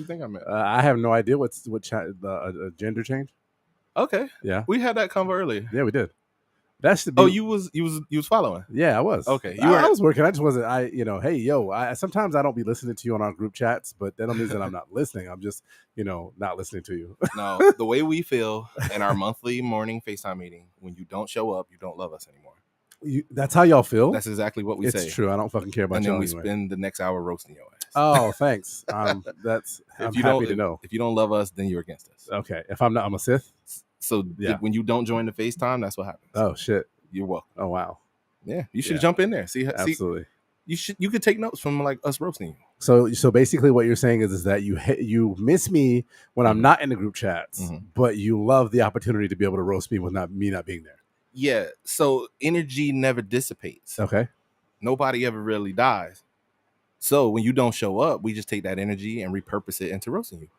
you think I meant? I have no idea what gender change. Okay. Yeah. We had that convo earlier. Yeah, we did. That should be. Oh, you was following. Yeah, I was. Okay. I was working. I just wasn't. Hey, yo. Sometimes I don't be listening to you on our group chats, but that don't mean that I'm not listening. I'm just, not listening to you. No, the way we feel in our monthly morning FaceTime meeting, when you don't show up, you don't love us anymore. That's how y'all feel? That's exactly what we say. It's true. I don't fucking care about you. And then we spend the next hour roasting your ass. Oh, thanks. I'm happy to know. If you don't love us, then you're against us. Okay. If I'm not, I'm a Sith. So when you don't join the FaceTime, that's what happens. Oh shit. You're welcome. Oh wow. Yeah, you should jump in there. Absolutely. You could take notes from like us roasting you. So basically, what you're saying is that you miss me when I'm not in the group chats, but you love the opportunity to be able to roast me with me not being there. Yeah. So energy never dissipates. Okay. Nobody ever really dies. So when you don't show up, we just take that energy and repurpose it into roasting you.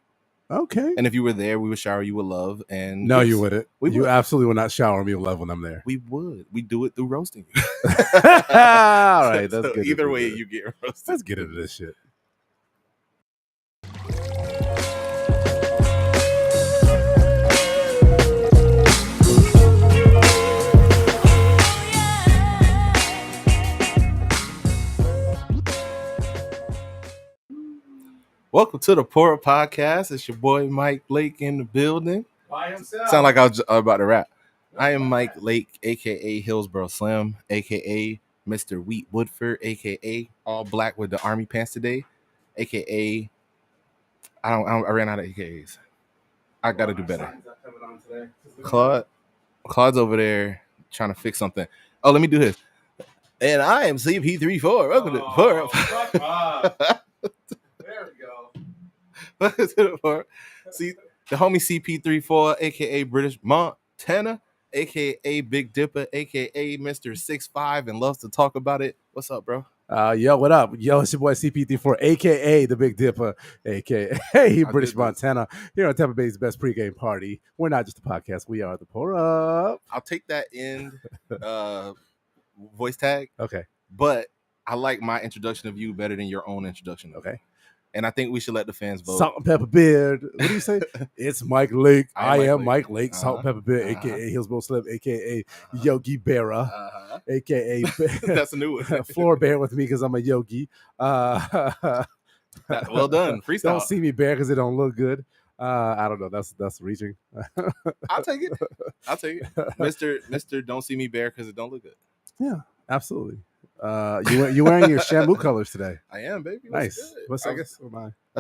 Okay. And if you were there, we would shower you with love. And no, you wouldn't. You would. Absolutely would not shower me with love when I'm there. We would. We do it through roasting you. All right. That's good. Either way, you get roasted. Let's get into this shit. Welcome to the Pour Up Podcast. It's your boy Mike Lake in the building. By himself. Sound like I was about to rap. I am Mike Lake, aka Hillsboro Slim, aka Mr. Wheat Woodford, aka all black with the army pants today, aka I ran out of AKAs. I gotta do better. Claude's over there trying to fix something. Oh, let me do his. And I am CP34. Welcome to Pour Up. There we go. See, the homie CP34, aka British Montana, aka Big Dipper, aka Mr. 6'5" and loves to talk about it. What's up, bro? Yo, what up? Yo, it's your boy CP34, aka the Big Dipper, aka British Montana, here on Tampa Bay's best pregame party. We're not just a podcast, we are the Pour Up. I'll take that end voice tag. Okay. But I like my introduction of you better than your own introduction. Okay. And I think we should let the fans vote. Salt and Pepper Beard. What do you say? It's Mike Lake. I am Mike Lake. Salt and Pepper Beard, aka Hillsboro Slim, aka Yogi Berra, aka that's a new one. Floor Bear with me because I'm a yogi. Well done. Freestyle. Don't see me bear because it don't look good. I don't know. That's reaching. I'll take it. Mr. Don't see me bear because it don't look good. Yeah, absolutely. You wearing your Shamu colors today? I am, baby. Nice. That's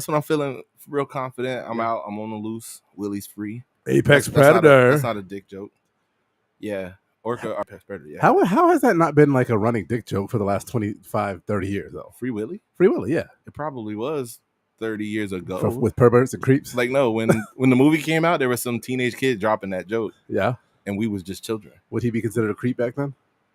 when I'm feeling real confident. I'm out. I'm on the loose. Willie's free. Apex Predator. That's not a dick joke. Yeah. Orca Apex Predator. Yeah. How has that not been like a running dick joke for the last 25, 30 years though? Free Willy? Free Willy, yeah. It probably was 30 years ago. With perverts and creeps? Like, no, when the movie came out, there was some teenage kid dropping that joke. Yeah. And we was just children. Would he be considered a creep back then?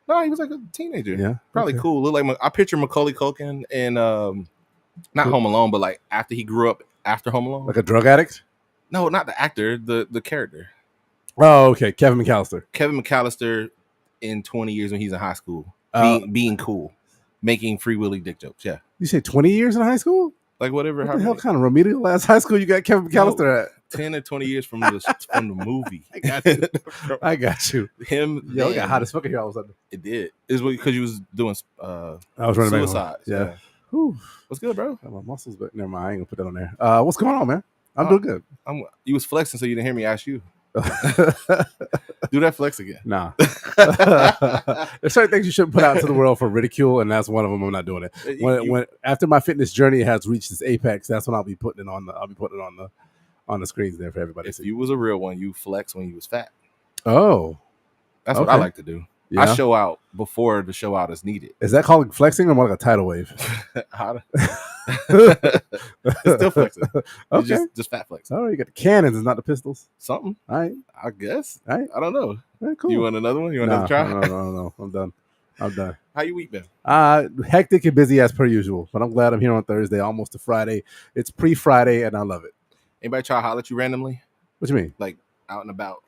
No, he was like a teenager. Yeah. Probably cool. Look like I picture Macaulay Culkin in not Home Alone, but like after he grew up after Home Alone. Like a drug addict? No, not the actor, the character. Oh, okay. Kevin McAllister. Kevin McAllister in 20 years when he's in high school. Being cool. Making Free Willy dick jokes. Yeah. You say 20 years in high school? Like whatever. What the hell kind of remedial ass high school you got Kevin McAllister at? 10 or 20 years from the movie. I got you. Him. Yo, it got hot as fuck here all of a sudden. It did. It's because you was doing I was running suicides. Yeah. What's good, bro? Got my muscles, but never mind. I ain't gonna put that on there. What's going on, man? I'm doing good. You was flexing, so you didn't hear me ask you. Do that flex again. Nah. There's certain things you shouldn't put out into the world for ridicule, and that's one of them. I'm not doing it. When after my fitness journey has reached its apex, that's when I'll be putting it on the screens there for everybody. If you was a real one, you flex when you was fat. Oh, that's what I like to do. Yeah. I show out before the show out is needed. Is that called flexing or more like a tidal wave? It's still flexing. Okay. Just fat flex. Oh, you got the cannons and not the pistols. Something. All right. I guess. All right. I don't know. All right, cool. You want another one? You want another try? No. I'm done. How you week been? Hectic and busy as per usual, but I'm glad I'm here on Thursday, almost to Friday. It's pre-Friday, and I love it. Anybody try to holler at you randomly? What you mean? Like out and about?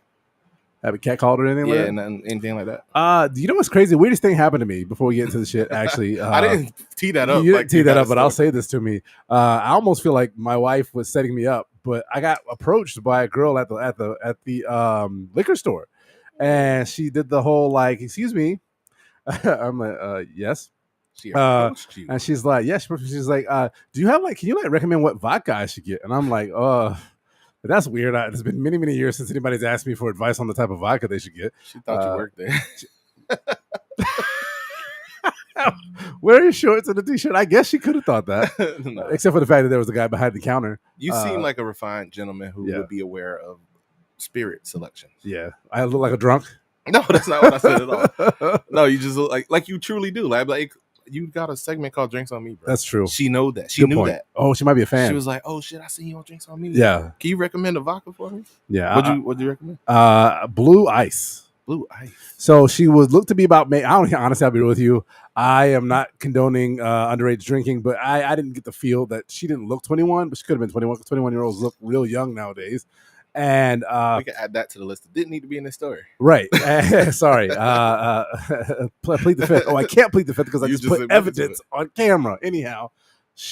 Have a cat called or anything like Yeah, that? nothing, anything like that. You know what's crazy? Weirdest thing happened to me before we get into the shit, actually. I didn't tee that up. You like didn't tee you that had a up, but I'll story. say this to me. I almost feel like my wife was setting me up, but I got approached by a girl at the liquor store, and she did the whole like, "Excuse me." I'm like, "Yes." She approached you. And she's like, "Yes." She's like, "Do you have like? Can you like recommend what vodka I should get?" And I'm like, That's weird. It's been many, many years since anybody's asked me for advice on the type of vodka they should get. She thought you worked there. Wear your shorts and a t-shirt. I guess she could have thought that, No. except for the fact that there was a guy behind the counter. You seem like a refined gentleman who would be aware of spirit selections. Yeah, I look like a drunk. No, that's not what I said at all. No, you just look like you truly do. Like you got a segment called Drinks on Me, bro. That's true. She know that. She knew that. Oh, she might be a fan. She was like, "Oh shit, I seen you on Drinks on Me." Yeah. Can you recommend a vodka for me? Yeah. What'd you recommend? Blue Ice. Blue Ice. So she was looked to be about me. I don't honestly, I'll be real with you. I am not condoning underage drinking, but I didn't get the feel that she didn't look 21, but she could have been 21. 21-year-olds look real young nowadays. And we can add that to the list. It didn't need to be in this story. Right. Sorry. Plead the fifth. Oh, I can't plead the fifth because I just put evidence on camera. Anyhow,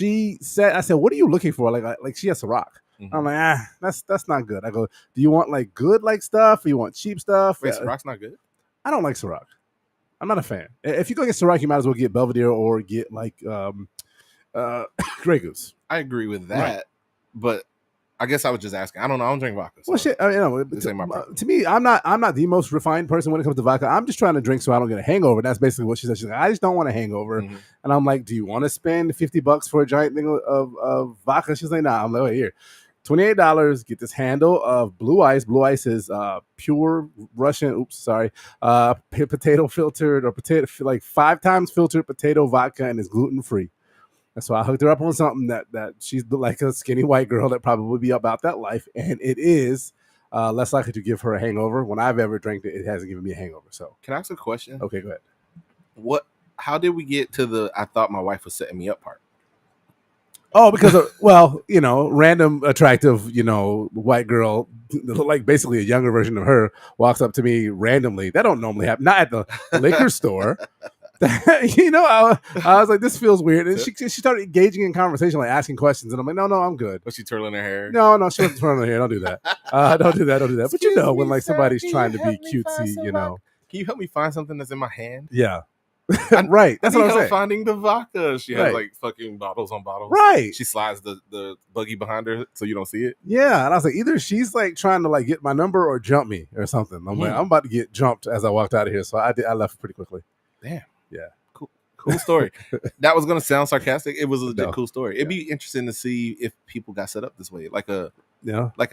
I said, "What are you looking for?" Like she has Ciroc. Mm-hmm. I'm like, that's not good. I go, "Do you want like good like stuff, or you want cheap stuff?" Wait, Ciroc's not good? I don't like Ciroc. I'm not a fan. If you go get Ciroc, you might as well get Belvedere or get like Grey Goose. I agree with that, right. But I guess I was just asking. I don't know. I don't drink vodka. So well, shit. To me, I'm not the most refined person when it comes to vodka. I'm just trying to drink so I don't get a hangover. That's basically what she said. She's like, I just don't want a hangover. Mm-hmm. And I'm like, do you want to spend $50 for a giant thing of vodka? She's like, nah. I'm like, here, $28. Get this handle of Blue Ice. Blue Ice is pure Russian. Potato filtered or potato like 5 times filtered potato vodka, and it's gluten free. So I hooked her up on something that she's like a skinny white girl that probably would be about that life, and it is less likely to give her a hangover. When I've ever drank it, it hasn't given me a hangover. So, can I ask a question? Okay, go ahead. How did we get to the "I thought my wife was setting me up" part? Oh, because random attractive, white girl, like basically a younger version of her, walks up to me randomly. That don't normally happen. Not at the liquor store. I was like, this feels weird. And she started engaging in conversation, like asking questions. And I'm like, no, I'm good. Was she twirling her hair? No, she wasn't twirling her hair. Don't do that. Don't do that. But when like somebody's trying to be cutesy, Can you help me find something that's in my hand? Yeah. Right. That's what I'm saying. Finding the vodka. She has like fucking bottles on bottles. Right. She slides the buggy behind her so you don't see it. Yeah. And I was like, either she's like trying to like get my number or jump me or something. I'm like, I'm about to get jumped as I walked out of here. So I left pretty quickly. Damn. Yeah. Cool story. That was gonna sound sarcastic. It was a legit cool story. It'd be interesting to see if people got set up this way, like a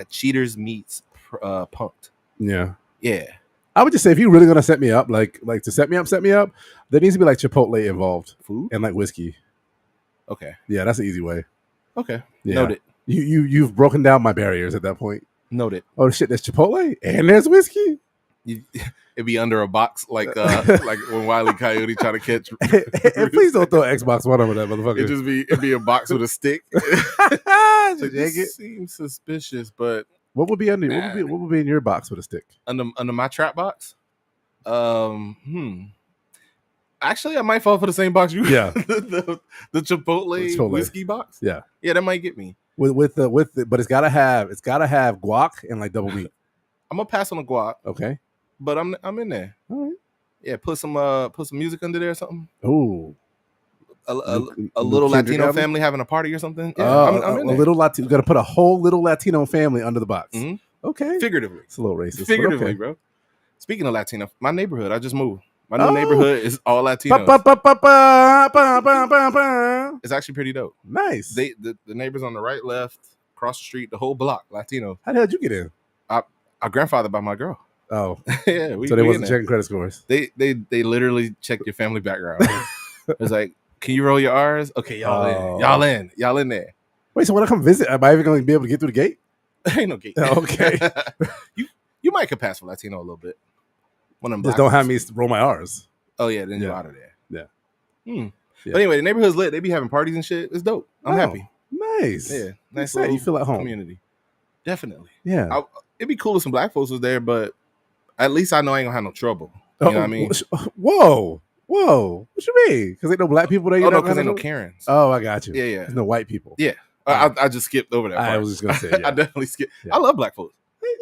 cheaters meets punked. Yeah. Yeah. I would just say if you're really gonna set me up, like to set me up, there needs to be like Chipotle involved, food and like whiskey. Okay. Yeah, that's an easy way. Okay. Yeah. Noted. You've broken down my barriers at that point. Noted. Oh shit, there's Chipotle and there's whiskey. It'd be under a box like when Wile E. Coyote trying to catch. And please don't throw Xbox One over that motherfucker. It'd be a box with a stick. It seems suspicious, but what would be under? What would be in your box with a stick? Under my trap box? Actually, I might fall for the same box you. Yeah. the Chipotle whiskey box. Yeah. Yeah, that might get me. With but it's gotta have guac and like double meat. I'm gonna pass on the guac. Okay. But I'm in there. All right. Yeah, put some music under there or something. Ooh. A little Latino family having a party or something. Yeah, I'm in there. Little Latino. You got to put a whole little Latino family under the box. Mm-hmm. Okay. Figuratively. It's a little racist. Figuratively, bro. Speaking of Latino, my neighborhood, I just moved. My new neighborhood is all Latino. It's actually pretty dope. Nice. The neighbors on the right, left, across the street, the whole block, Latino. How the hell did you get in? Our grandfather by my girl. Oh. Yeah. So they wasn't checking credit scores. They literally check your family background. It's like, can you roll your R's? Okay, y'all in there. Wait, so when I come visit, am I even going to be able to get through the gate? There ain't no gate. Okay. you might could pass for Latino a little bit. Just don't have me roll my R's. Oh yeah, then you're out of there. Yeah. Yeah. But anyway, the neighborhood's lit. They be having parties and shit. It's dope. I'm happy. Nice. Yeah. Nice. You feel at home. Community. Definitely. Yeah. It'd be cool if some black folks was there, but At least I know I ain't gonna have no trouble. You know what I mean? Whoa. What you mean? Because ain't no black people there. Oh no, because ain't no Karens. Oh, I got you. Yeah. There's no white people. Yeah. I just skipped over that part. I was just gonna say. Yeah. I definitely skipped. Yeah. I love black folks.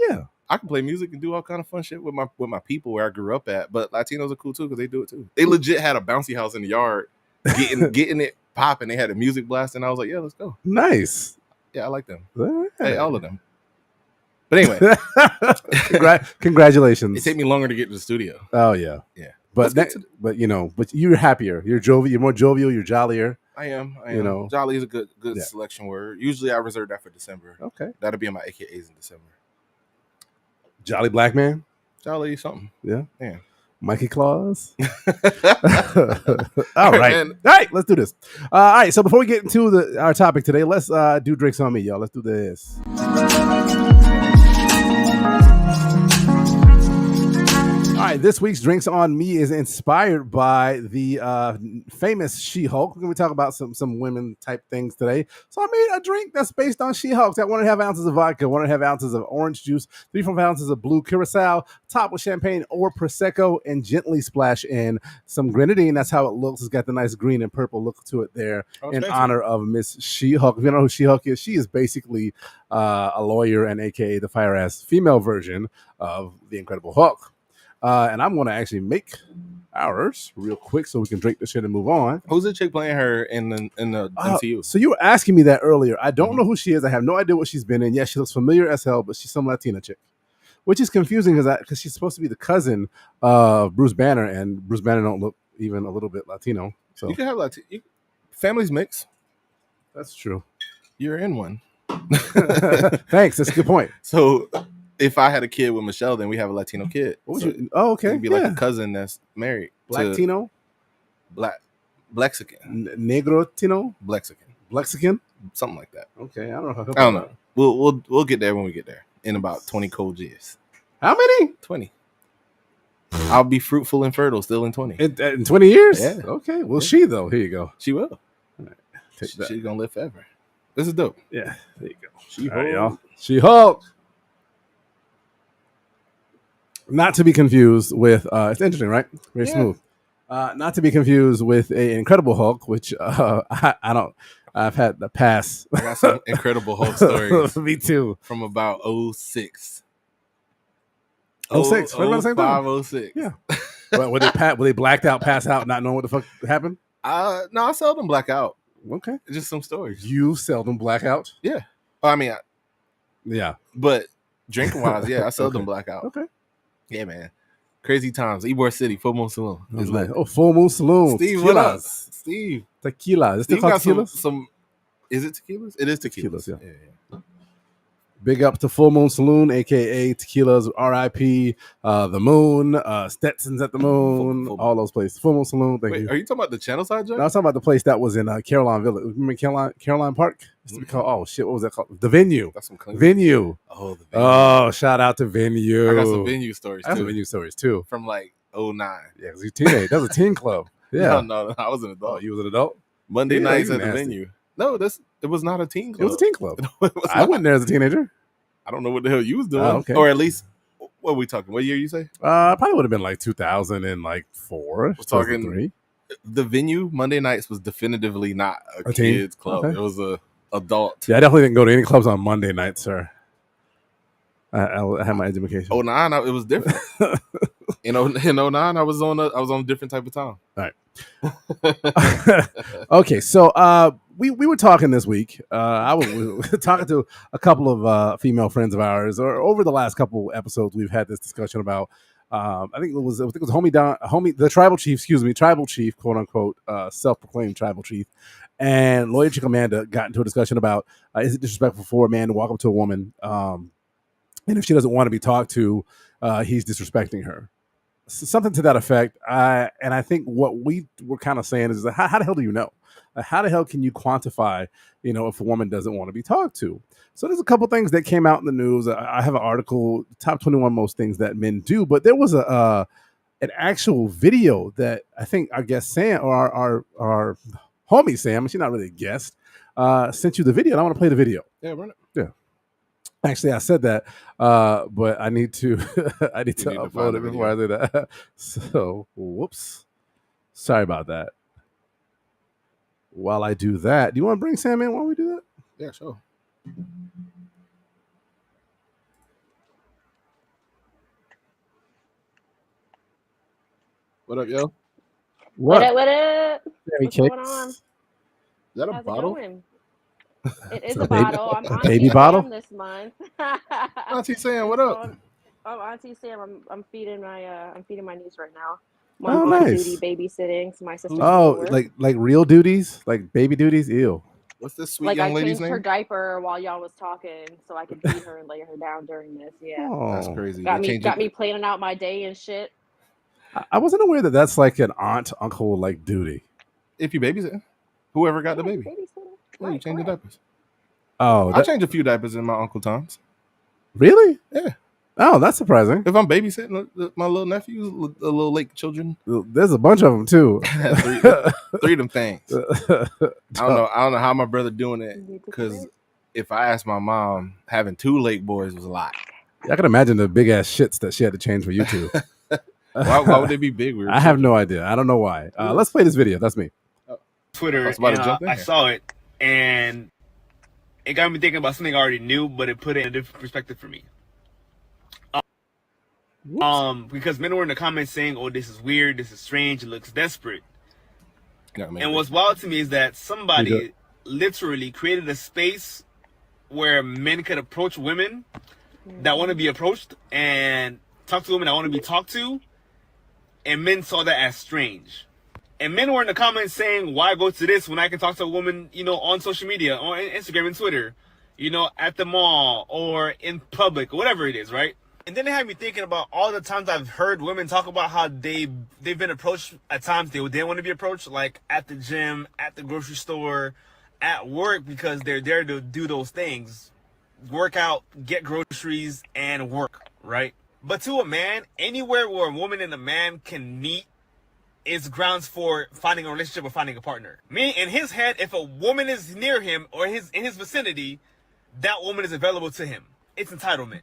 Yeah. I can play music and do all kind of fun shit with my people where I grew up at. But Latinos are cool too because they do it too. They legit had a bouncy house in the yard, getting it popping. They had a music blast, and I was like, yeah, let's go. Nice. Yeah, I like them. Right. Hey, all of them. But anyway, congratulations. It took me longer to get to the studio. Oh yeah. But you're happier. You're jovial. You're more jovial. You're jollier. I am. You know, jolly is a good selection word. Usually, I reserve that for December. Okay, that'll be in my AKAs in December. Jolly black man. Jolly something. Yeah. Mikey Claus. All right. All right. Let's do this. All right. So before we get into our topic today, let's do drinks on me, y'all. Let's do this. All right, this week's Drinks on Me is inspired by the famous She-Hulk. We're going to talk about some women type things today. So I made a drink that's based on She-Hulk. Got 1.5 ounces of vodka, 1.5 ounces of orange juice, 3 ounces of blue curacao, topped with champagne or Prosecco, and gently splash in some grenadine. That's how it looks. It's got the nice green and purple look to it there in honor of Miss She-Hulk. If you don't know who She-Hulk is, she is basically a lawyer and AKA the fire-ass female version of the Incredible Hulk. And I'm going to actually make ours real quick so we can drink this shit and move on. Who's the chick playing her in the MCU? So you were asking me that earlier. I don't know who she is. I have no idea what she's been in. Yeah, she looks familiar as hell, but she's some Latina chick, which is confusing because she's supposed to be the cousin of Bruce Banner, and Bruce Banner don't look even a little bit Latino. So you can have families mix. That's true. You're in one. Thanks. That's a good point. So if I had a kid with Michelle, then we have a Latino kid. Okay. It'd be like a cousin that's married. Black-tino? Blaxican. Negro-tino? Blaxican? Something like that. Okay, I don't know. I don't know. We'll get there when we get there. In about 20 cold years. How many? 20. I'll be fruitful and fertile still in 20. In 20 years? Yeah. Okay. Well, she, though. Here you go. She will. All right. She's going to live forever. This is dope. Yeah. There you go. She-Hulk. Y'all. She-Hulk. Not to be confused with, it's interesting, right? Very smooth. Not to be confused with an Incredible Hulk, which I've had the pass. I got some Incredible Hulk stories. Me too. From about 06. 06? What about the same time? 06. Yeah. Were they blacked out, passed out, not knowing what the fuck happened? No, I seldom black out. Okay. Just some stories. You seldom black out? Yeah. I mean, yeah. But drinking wise, yeah, I seldom black out. Okay. Yeah, man. Crazy times. Ybor City, Full Moon Saloon. Full Moon Saloon. Steve, what up? Steve. Tequila. Is it still called tequilas? Is it tequilas? It is tequilas. Yeah. Big up to Full Moon Saloon, a.k.a. Tequila's R.I.P., The Moon, Stetson's at the Moon, all those places. Full Moon Saloon, thank you. Are you talking about the Channel Side joint? No, I was talking about the place that was in Caroline Village. Remember Caroline Park? It used to be called, oh, shit, what was that called? The Venue. That's some clean. Venue. Oh, the Venue. Oh, shout out to Venue. I got some Venue stories, too. I got some Venue stories, too. From, 09. Yeah, because you're teenage. That was a teen club. Yeah. No, I was an adult. Oh, you was an adult? Monday nights at the Venue. No, it was not a teen club. It was a teen club. I went there as a teenager. I don't know what the hell you was doing. Okay. Or at least, what are we talking? What year you say? Probably would have been 2004. We're talking the Venue Monday nights was definitively not a kids club. Okay. It was a adult. Yeah, I definitely didn't go to any clubs on Monday nights, sir. I had my education. 09, it was different. in 09, I was on a different type of time. All right. Okay, so we were talking this week. We were talking to a couple of female friends of ours, or over the last couple episodes, we've had this discussion about. I think it was the tribal chief, quote unquote, self-proclaimed tribal chief, and lawyer chick Amanda got into a discussion about is it disrespectful for a man to walk up to a woman, and if she doesn't want to be talked to, he's disrespecting her. Something to that effect. And I think what we were kind of saying is, how the hell do you know? How the hell can you quantify, if a woman doesn't want to be talked to? So there's a couple things that came out in the news. I have an article, top 21 most things that men do, but there was an actual video that I guess Sam, or our homie Sam, she's not really a guest, sent you the video, and I want to play the video. Yeah, run it. Yeah. Actually, I said that, but I need to I need You to need to find upload the it before I video. do that. So, whoops. Sorry about that. While I do that, do you want to bring Sam in while we do that? Yeah, sure. What up, yo? Is What What? up? What up? Sammy What's going on? Cakes? that a How's it bottle? going? It It's is a bottle. I'm a baby Auntie bottle. Sam this month. Auntie saying, And what so up? I'm Auntie Sam. I'm feeding my niece right now. I'm Oh, on duty nice. babysitting, so my sister's Who's away at Oh, work. like real duties, like baby duties. Ew. what's this sweet Like I young lady's changed her name? diaper while y'all was talking, so I could feed her and lay her down during this. Yeah, That's Oh, crazy. They got me change it got me planning out my day and shit. I wasn't aware that that's like an aunt uncle like duty. if you babysit. Whoever got the Yeah, you baby. babysitter. Yeah, you Right, change the correct. diapers. Oh, I Yep. that change a few diapers in my uncle times. really? Yeah. Oh, that's surprising. If I'm babysitting my little nephews, the little late children, There's a bunch of them too. three of them things. I don't know how my brother doing it You need to because correct. if I asked my mom, having two late boys was a lot. I can imagine the big ass shits that she had to change for you two. Why would they be big? We were I have children. no idea. I don't know why. Let's play this video. That's me. I Twitter was about to and jump in I here. saw it and it got me thinking about something I already knew, but it put it in a different perspective for me. Whoops. Because men were in the comments saying, "Oh, this is weird, this is strange, it looks desperate." And what's wild to me is that You good? somebody literally created a space where men could approach women that want to be approached and talk to women that want to be talked to, and men saw that as strange. And men were in the comments saying, "Why go to this when I can talk to a woman, on social media, on Instagram and Twitter, at the mall or in public, or whatever it is, right?" And then it had me thinking about all the times I've heard women talk about how they've been approached at times they didn't want to be approached, like at the gym, at the grocery store, at work, because they're there to do those things, work out, get groceries, and work, right? But to a man, anywhere where a woman and a man can meet is grounds for finding a relationship or finding a partner. Me, in his head, if a woman is near him or in his vicinity, that woman is available to him. It's entitlement.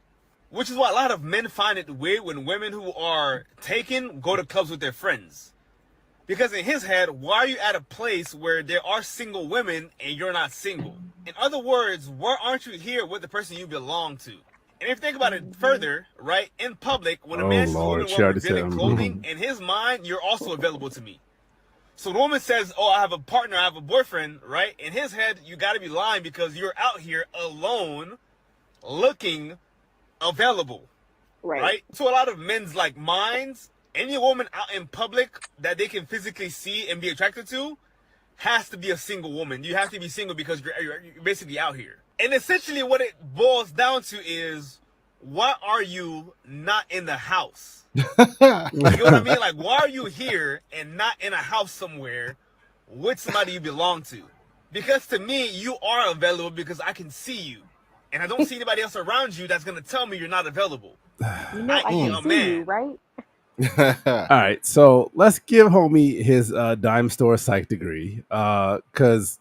Which is why a lot of men find it weird when women who are taken go to clubs with their friends. Because in his head, why are you at a place where there are single women and you're not single? In other words, why aren't you here with the person you belong to? And if you think about it further, right, in public, when a Oh man sees a Lord, woman she wearing already said. revealing clothing, in his mind, you're also available to me. So the woman says, "Oh, I have a partner, I have a boyfriend," right? In his head, you got to be lying because you're out here alone, looking available, Right. right? To a lot of men's minds, any woman out in public that they can physically see and be attracted to has to be a single woman. You have to be single because you're basically out here. And essentially what it boils down to is, why are you not in the house? You know what I mean? Like, why are you here and not in a house somewhere with somebody you belong to? Because to me, you are available because I can see you. And I don't see anybody else around you that's going to tell me you're not available. You know I i.e. can a see you, man. right? All right, so let's give homie his dime store psych degree, because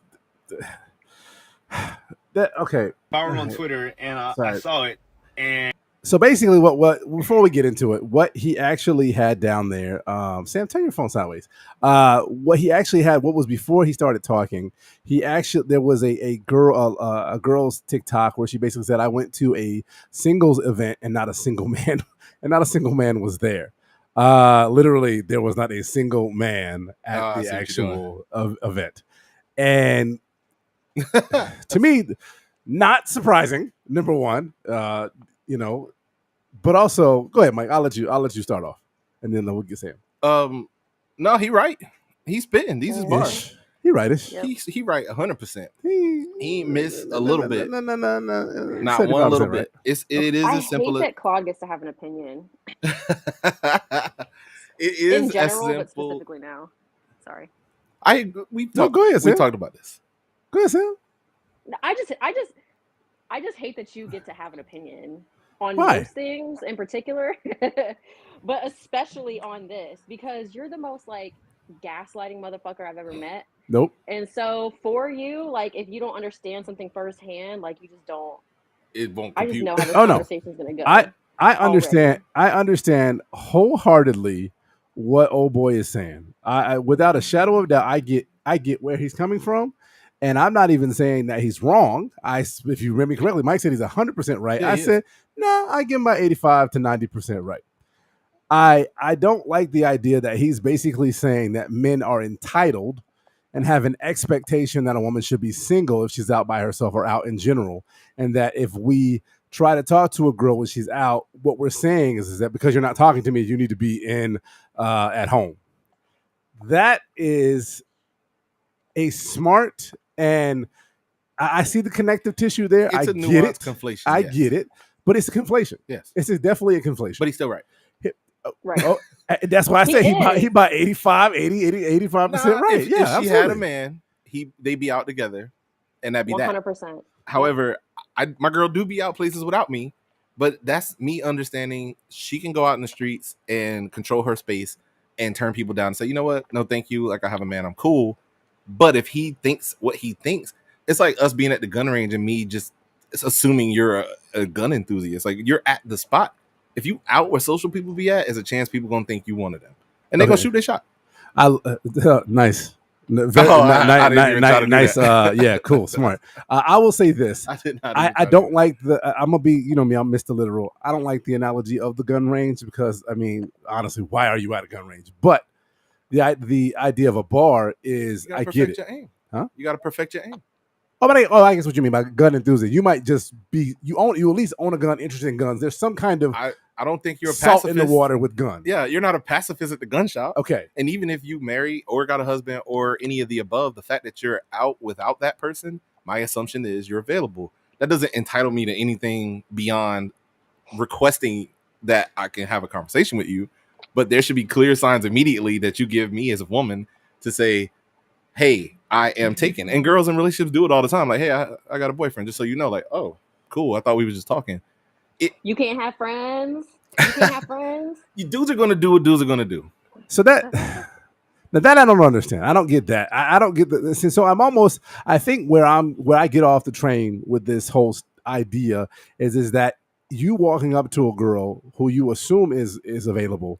that okay. Viral on Twitter and I Sorry. saw it. And So basically, what before we get into it, what he actually had down there, Sam, turn your phone sideways. What he actually had, what was before he started talking, there was a girl's TikTok where she basically said, "I went to a singles event and not a single man, and not a single man was there." Literally, there was not a single man at I the see what you're doing. actual event, and to me, not surprising. Number one, but also, go ahead, Mike. I'll let you start off, and then we'll get Sam. No, he right. He's spitting. These is bars. Ish. He rightish. Yep. He right 100%. He He missed a little bit. No. Not one little 75%, bit. It is I as simple hate as that Claude gets to have an opinion it in is as general, but simple. specifically now. Sorry. We No, talked go ahead, Sam. about this. Go ahead, Sam. No, I just hate that you get to have an opinion on Why? most things in particular, but especially on this because you're the most gaslighting motherfucker I've ever met. Nope. And so for you, if you don't understand something firsthand, you just don't it won't I just compute. know how this Oh no, conversation is gonna I go. I Already. understand. I understand wholeheartedly what old boy is saying. I without a shadow of doubt, I get where he's coming from, and I'm not even saying that he's wrong. If you remember me correctly, Mike said he's 100% right. Yeah, I he is. said no, I give him about 85 to 90% right. I don't like the idea that he's basically saying that men are entitled and have an expectation that a woman should be single if she's out by herself or out in general, and that if we try to talk to a girl when she's out, what we're saying is that because you're not talking to me, you need to be in at home. That is a smart, and I see the connective tissue there. I It's a get nuanced it. conflation. I Yes. get it. But it's a conflation. Yes. It's definitely a conflation. But he's still right. Right. Oh, that's why I say he is. about 85, 80, 85% right. If Yeah, she had a absolutely. man, they'd be out together, and that'd be that. 100%. However, my girl do be out places without me, but that's me understanding she can go out in the streets and control her space and turn people down and say, you know what? No, thank you. Like, I have a man, I'm cool. But if he thinks what he thinks, it's like us being at the gun range and me just assuming you're a gun enthusiast. Like, you're at the spot. If you out where social people be at, there's a chance people gonna think you one of them, and they gonna shoot their shot. Nice. I didn't even try to do Nice. that. Yeah, cool, smart. I will say this. I did not. I don't like the. I'm gonna be, you know me. I'm Mr. Literal. I don't like the analogy of the gun range because, I mean, honestly, why are you at a gun range? But the idea of a bar is, I get it. Your aim. Huh? You got to perfect your aim. Oh, but I guess what you mean by gun enthusiast. You might just be you at least own a gun, interested in guns. There's some kind of I don't think you're a salt pacifist in the water with guns. Yeah, you're not a pacifist at the gun shop. Okay. And even if you marry or got a husband or any of the above, the fact that you're out without that person, my assumption is you're available. That doesn't entitle me to anything beyond requesting that I can have a conversation with you. But there should be clear signs immediately that you give me as a woman to say, hey, I am taken. And girls in relationships do it all the time. Like, hey, I got a boyfriend, just so you know. Like, oh, cool. I thought we were just talking. You can't have friends. You can't have friends. You dudes are gonna do what dudes are gonna do. So that I don't understand. I don't get that. I don't get that. So I think where I get off the train with this whole idea is that you walking up to a girl who you assume is available,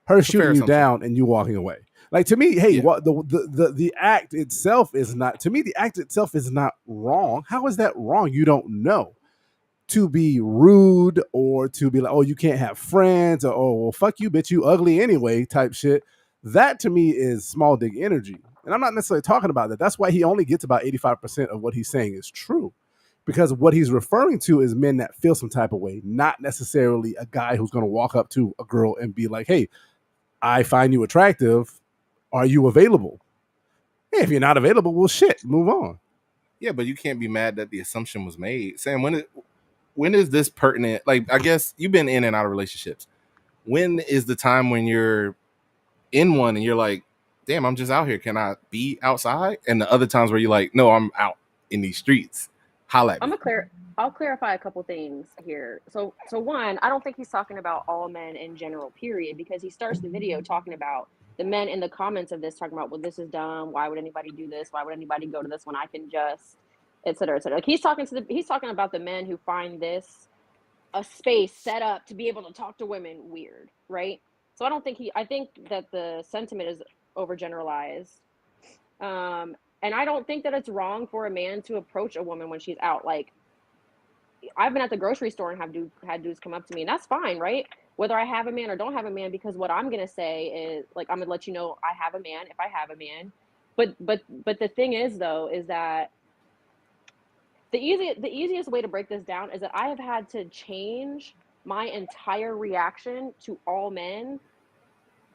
her shooting you down and you walking away. Like, to me, hey, what the act itself is not, to me, the act itself is not wrong. How is that wrong? You don't know. To be rude or to be like, oh, you can't have friends, or oh, well, fuck you, bitch, you ugly anyway, type shit. That to me is small dick energy. And I'm not necessarily talking about that. That's why he only gets about 85% of what he's saying is true. Because what he's referring to is men that feel some type of way, not necessarily a guy who's going to walk up to a girl and be like, hey, I find you attractive. Are you available? Hey, if you're not available, well, shit, move on. Yeah, but you can't be mad that the assumption was made. Sam, when is this pertinent? Like, I guess you've been in and out of relationships. When is the time when you're in one and you're like, damn, I'm just out here. Can I be outside? And the other times where you're like, no, I'm out in these streets. Holla at me. I'll clarify a couple things here. So one, I don't think he's talking about all men in general, period, because he starts the video talking about the men in the comments of this, talking about, well, this is dumb. Why would anybody do this? Why would anybody go to this when I can just, et cetera, et cetera. Like, he's talking about the men who find this a space set up to be able to talk to women weird, right? So I think that the sentiment is overgeneralized. And I don't think that it's wrong for a man to approach a woman when she's out. Like, I've been at the grocery store and had dudes come up to me, and that's fine, right? Whether I have a man or don't have a man, because what I'm gonna say is, like, I'm gonna let you know I have a man if I have a man. But the thing is, though, is that the easiest way to break this down is that I have had to change my entire reaction to all men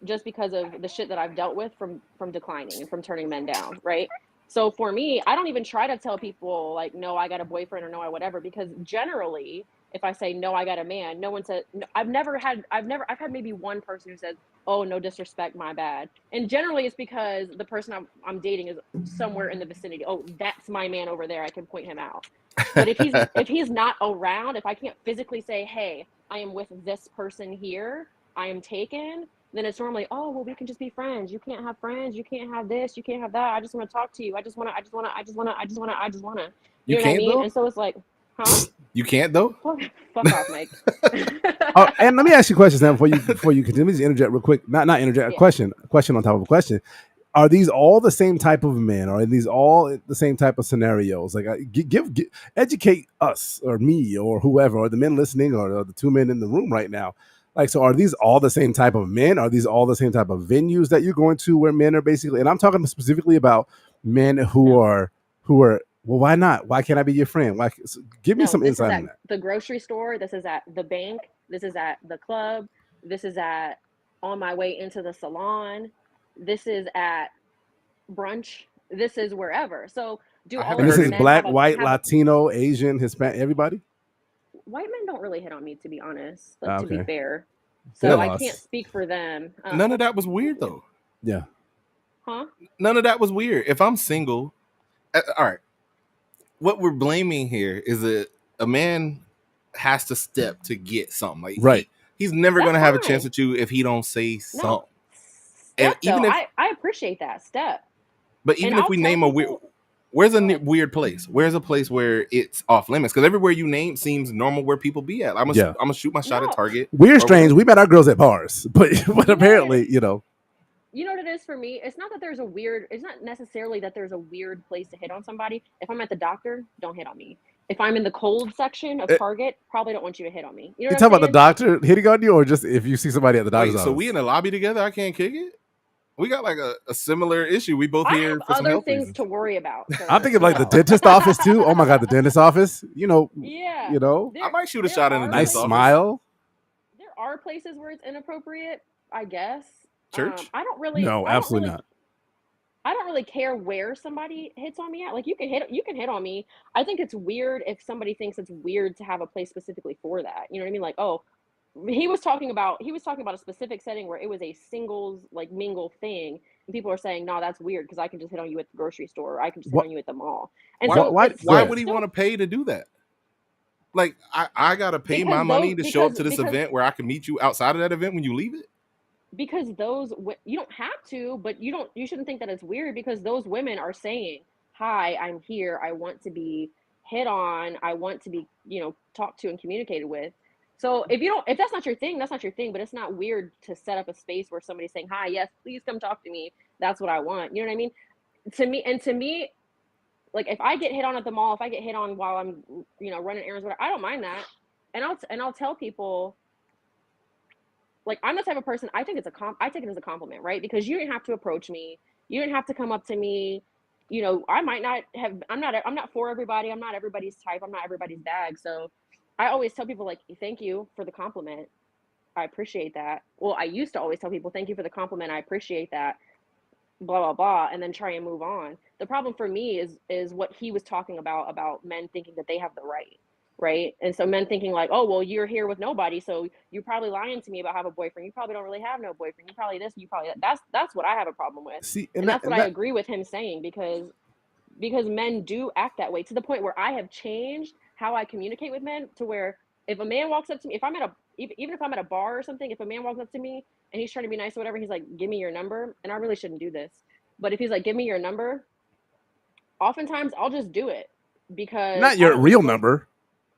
just because of the shit that I've dealt with from declining and from turning men down, right? So for me, I don't even try to tell people, like, no, I got a boyfriend, or no, I whatever, because generally, if I say, no, I got a man, no one said, no, I've had maybe one person who says, oh, no disrespect, my bad. And generally it's because the person I'm dating is somewhere in the vicinity. Oh, that's my man over there, I can point him out. But if he's not around, if I can't physically say, hey, I am with this person here, I am taken, then it's normally, oh, well, we can just be friends. You can't have friends. You can't have this. You can't have that. I just want to talk to you. I just want to. You know what I mean? Though? And so it's like, Huh? You can't though. Fuck off, Mike. Oh, and let me ask you a question, Sam, before you continue. Let me just interject real quick. Not interject. Yeah. A question on top of a question. Are these all the same type of men? Or are these all the same type of scenarios? Like, educate us or me or whoever, or the men listening, or the two men in the room right now. Like, so are these all the same type of men? Are these all the same type of venues that you're going to where men are basically? And I'm talking specifically about men who are. Well, why not? Why can't I be your friend? Why? Give me some This is insight at on that. the grocery store. This is at the bank. This is at the club. This is at on my way into the salon. This is at brunch. This is wherever. So do I all haven't And of this heard these is it. men black, have white, Latino, Asian, Hispanic, everybody. white men don't really hit on me, to be honest, like to be Okay. fair. Their So I can't loss. speak for them. None of that was weird though. Yeah. Huh? None of that was weird. If I'm single, all right. What we're blaming here is that a man has to step to get something. Like Right. he's never That's gonna have a chance fine. with you if he don't say No. something. And Step though. I appreciate that. Step. but And even if I'll we tell name a weird, people where's a go ahead. weird place? Where's a place where it's off limits? Because everywhere you name seems normal where people be at. I'm Yeah. gonna shoot my shot at No. Target. We're or strange. whatever. We met our girls at bars, but Yeah. apparently, You know what it is for me? It's not that there's a weird, it's not necessarily that there's a weird place to hit on somebody. If I'm at the doctor, don't hit on me. If I'm in the cold section of Eh, Target, probably don't want you to hit on me. You know you what talk I'm about the saying? doctor hitting on you, or just if you see somebody at the doctor's Wait, so we office? in the lobby together? I can't kick it. We got like a similar issue. We both I here have for some other health things reasons. to worry about, I'm sir. thinking of like the No. dentist office too. Oh my god, the dentist office. Yeah. I might shoot a There shot in the are Nice dentist places office. smile. there are places where it's inappropriate, I guess. Church. I don't really No, absolutely not. I don't really care where somebody hits on me at. Like you can hit on me. I think it's weird if somebody thinks it's weird to have a place specifically for that. You know what I mean? Like, oh, he was talking about a specific setting where it was a singles like mingle thing, and people are saying, "No, that's weird because I can just hit on you at the grocery store, or I can just hit What? on you at the mall." And Why? so Go Why ahead. would he want to pay to do that? Like I gotta pay my because money those to show up to this event where I can meet you outside of that event when you leave it. because those you don't have to, but you shouldn't think that it's weird because those women are saying, "Hi, I'm here. I want to be hit on. I want to be, talked to and communicated with." So if that's not your thing, that's not your thing, but it's not weird to set up a space where somebody's saying, "Hi, yes, please come talk to me. That's what I want." You know what I mean? To me, like if I get hit on at the mall, if I get hit on while I'm, running errands, whatever, I don't mind that. And I'll tell people, like I'm the type of person, I think I take it as a compliment, right? Because you didn't have to approach me, you didn't have to come up to me. I might not have. I'm not for everybody. I'm not everybody's type. I'm not everybody's bag. So I always tell people like, thank you for the compliment. I appreciate that. Well, I used to always tell people, thank you for the compliment. I appreciate that. Blah blah blah, and then try and move on. The problem for me is what he was talking about men thinking that they have the right, and so men thinking like, oh well, you're here with nobody, so you're probably lying to me about have a boyfriend. You probably don't really have no boyfriend. You probably this. You probably that. That's what I have a problem with, See, and that's what I agree with him saying because men do act that way to the point where I have changed how I communicate with men to where if a man walks up to me, if I'm at a even if I'm at a bar or something, if a man walks up to me and he's trying to be nice or whatever, he's like, "Give me your number," and I really shouldn't do this, but if he's like, "Give me your number," oftentimes I'll just do it because not I your don't want to real go. number.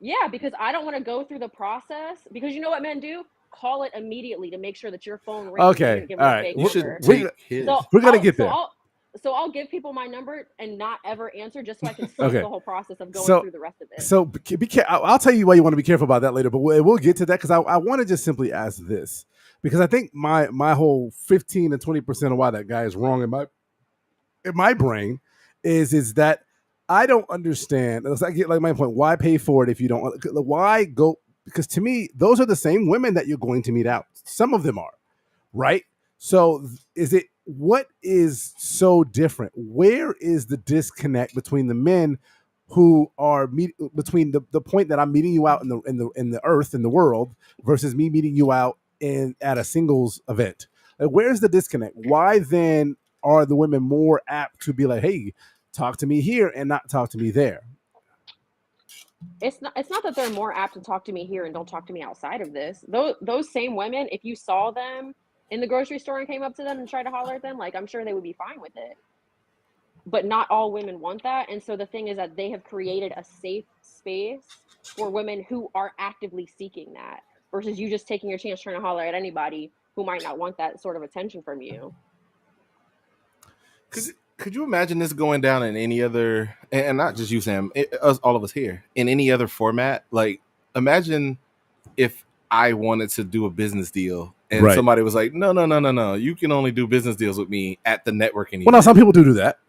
Yeah, because I don't want to go through the process. Because you know what men do? Call it immediately to make sure that your phone rings and you Okay, didn't give all them a right. fake You should number. take So his. We're gonna I'll get so there. I'll so I'll give people my number and not ever answer just so I can skip Okay. the whole process of going So through the rest of it. so I'll tell you why you want to be careful about that later, but we'll get to that because I want to just simply ask this because I think my whole 15 to 20% of why that guy is wrong in my brain is that I don't understand. I get like my point. Why pay for it if you don't? Why go? Because to me, those are the same women that you're going to meet out. Some of them are, right? So is it what is so different? Where is the disconnect between the men who are between the point that I'm meeting you out in the earth in the world versus me meeting you out in at a singles event? Like, where's the disconnect? Why then are the women more apt to be like, hey, talk to me here and not talk to me there? It's not that they're more apt to talk to me here and don't talk to me outside of this. Those same women, if you saw them in the grocery store and came up to them and tried to holler at them, like I'm sure they would be fine with it. but not all women want that. And so the thing is that they have created a safe space for women who are actively seeking that, versus you just taking your chance trying to holler at anybody who might not want that sort of attention from you. Could you imagine this going down in any other, and not just you, Sam, us, all of us here, in any other format? Like, imagine if I wanted to do a business deal and Right. somebody was like, no, you can only do business deals with me at the networking event. Well, now some people do that.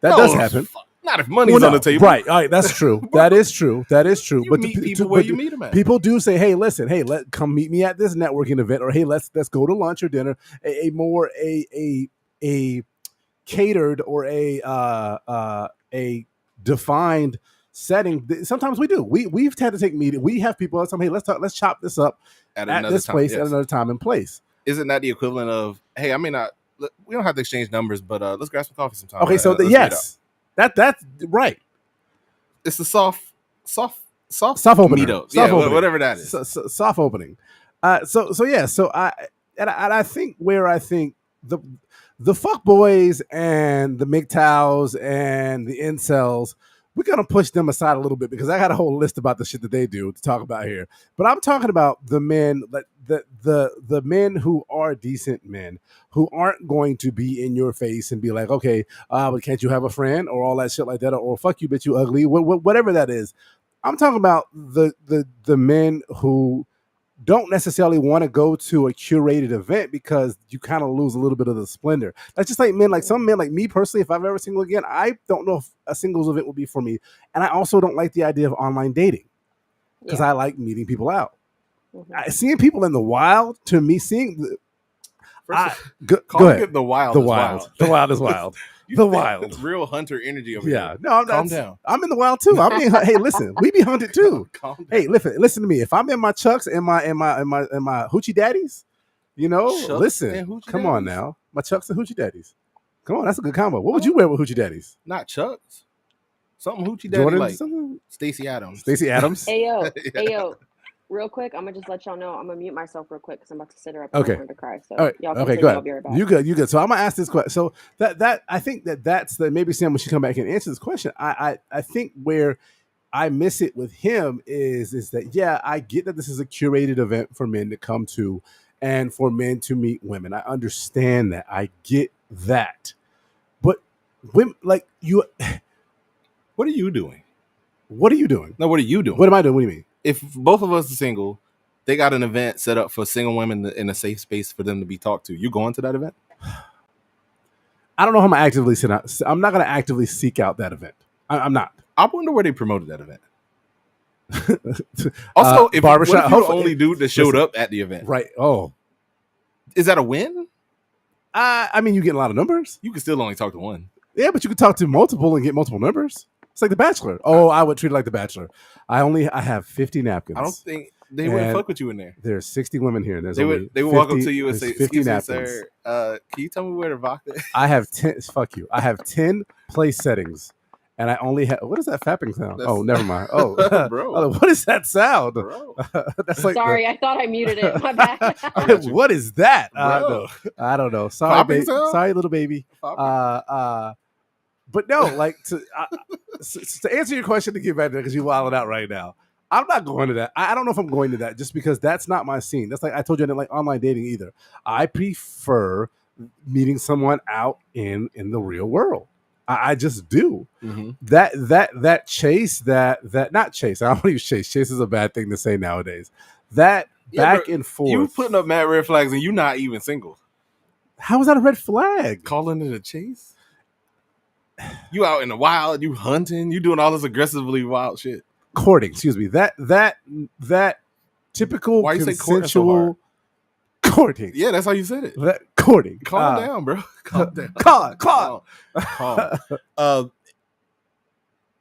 That does happen. Not if money's on the table. Right. All right. That's true. That is true. That is true. You meet people where you meet them at. People do say, "Hey, listen. Hey, come meet me at this networking event," or "Hey, let's go to lunch or dinner." A more catered or a defined setting. Sometimes we do. We've had to take meeting. We have people some. Hey, let's talk. Let's chop this up at this place at another time and place. Isn't that the equivalent of, hey, I may not. We don't have to exchange numbers, but let's grab some coffee sometime. Okay, so yes, that's right. It's a soft opening. Meetup. Yeah, whatever that is. Soft opening. So I think the fuck boys and the MGTOWs and the incels, we're gonna push them aside a little bit because I got a whole list about the shit that they do to talk about here. But I'm talking about the men, the men who are decent men, who aren't going to be in your face and be like, okay, but can't you have a friend, or all that shit like that, or fuck you, bitch, you ugly, whatever that is. I'm talking about the men who don't necessarily want to go to a curated event because you kind of lose a little bit of the splendor. That's just like men, like some men, like me personally, if I'm ever single again, I don't know if a singles event will be for me. And I also don't like the idea of online dating because I like meeting people out. Mm-hmm. Seeing people in the wild, to me, go ahead. The wild is wild. The wild is wild. The wild, real hunter energy over here. Yeah, no, calm down. I'm in the wild too. Hey, listen, we be hunted too. Hey, listen to me. If I'm in my chucks and my hoochie daddies, listen. Come on now, my chucks and hoochie daddies. Come on, that's a good combo. What would you wear with hoochie daddies? Not chucks. Something hoochie daddy like Stacey Adams. Stacey Adams. Ayo. Real quick, I'm gonna just let y'all know. I'm gonna mute myself real quick because I'm about to sit her up. Okay. And to cry. So all right. y'all okay. Go Ahead. I'll be right back. You good. So I'm gonna ask this question. So that I think that's the maybe Sam when she come back and answer this question. I think where I miss it with him is that I get that this is a curated event for men to come to and for men to meet women. I understand that. I get that. But women like you. What are you doing? What are you doing? No, what are you doing? What am I doing? What do you mean? If both of us are single, they got an event set up for single women in a safe space for them to be talked to. You going to that event? I don't know how I'm actively sit out. I'm not going to actively seek out that event. I'm not. I wonder where they promoted that event. Also, if barbershop, you're the only dude that showed up at the event, right? Oh, is that a win? I mean, you get a lot of numbers. You can still only talk to one. Yeah, but you can talk to multiple and get multiple numbers. It's like The Bachelor. Oh, I would treat it like The Bachelor. I have 50 napkins. I don't think they wouldn't fuck with you in there. There's 60 women here. And they would walk up to you and say, "Excuse me, sir, can you tell me where the vodka is?" I have 10. Fuck you. I have 10 place settings, and I only have. What is that fapping sound? Oh, never mind. Oh, bro, what is that sound? Bro, that's like. Sorry, I thought I muted it. My bad. What is that? I don't know. Sorry, baby. Sorry, little baby. But no, like to answer your question, to get back there because you're wilding out right now. I'm not going to that. I don't know if I'm going to that just because that's not my scene. That's like I told you, I didn't like online dating either. I prefer meeting someone out in the real world. I just do. Mm-hmm. That chase, that not chase. I don't want to use chase. Chase is a bad thing to say nowadays. That back and forth. You putting up mad red flags and you not even single. How is that a red flag? Calling it a chase? You out in the wild, you hunting, you doing all this aggressively wild shit. Courting, excuse me. That typical why you consensual say courting. Yeah, that's how you said it. Courting. Calm down, bro. Calm down. Calm.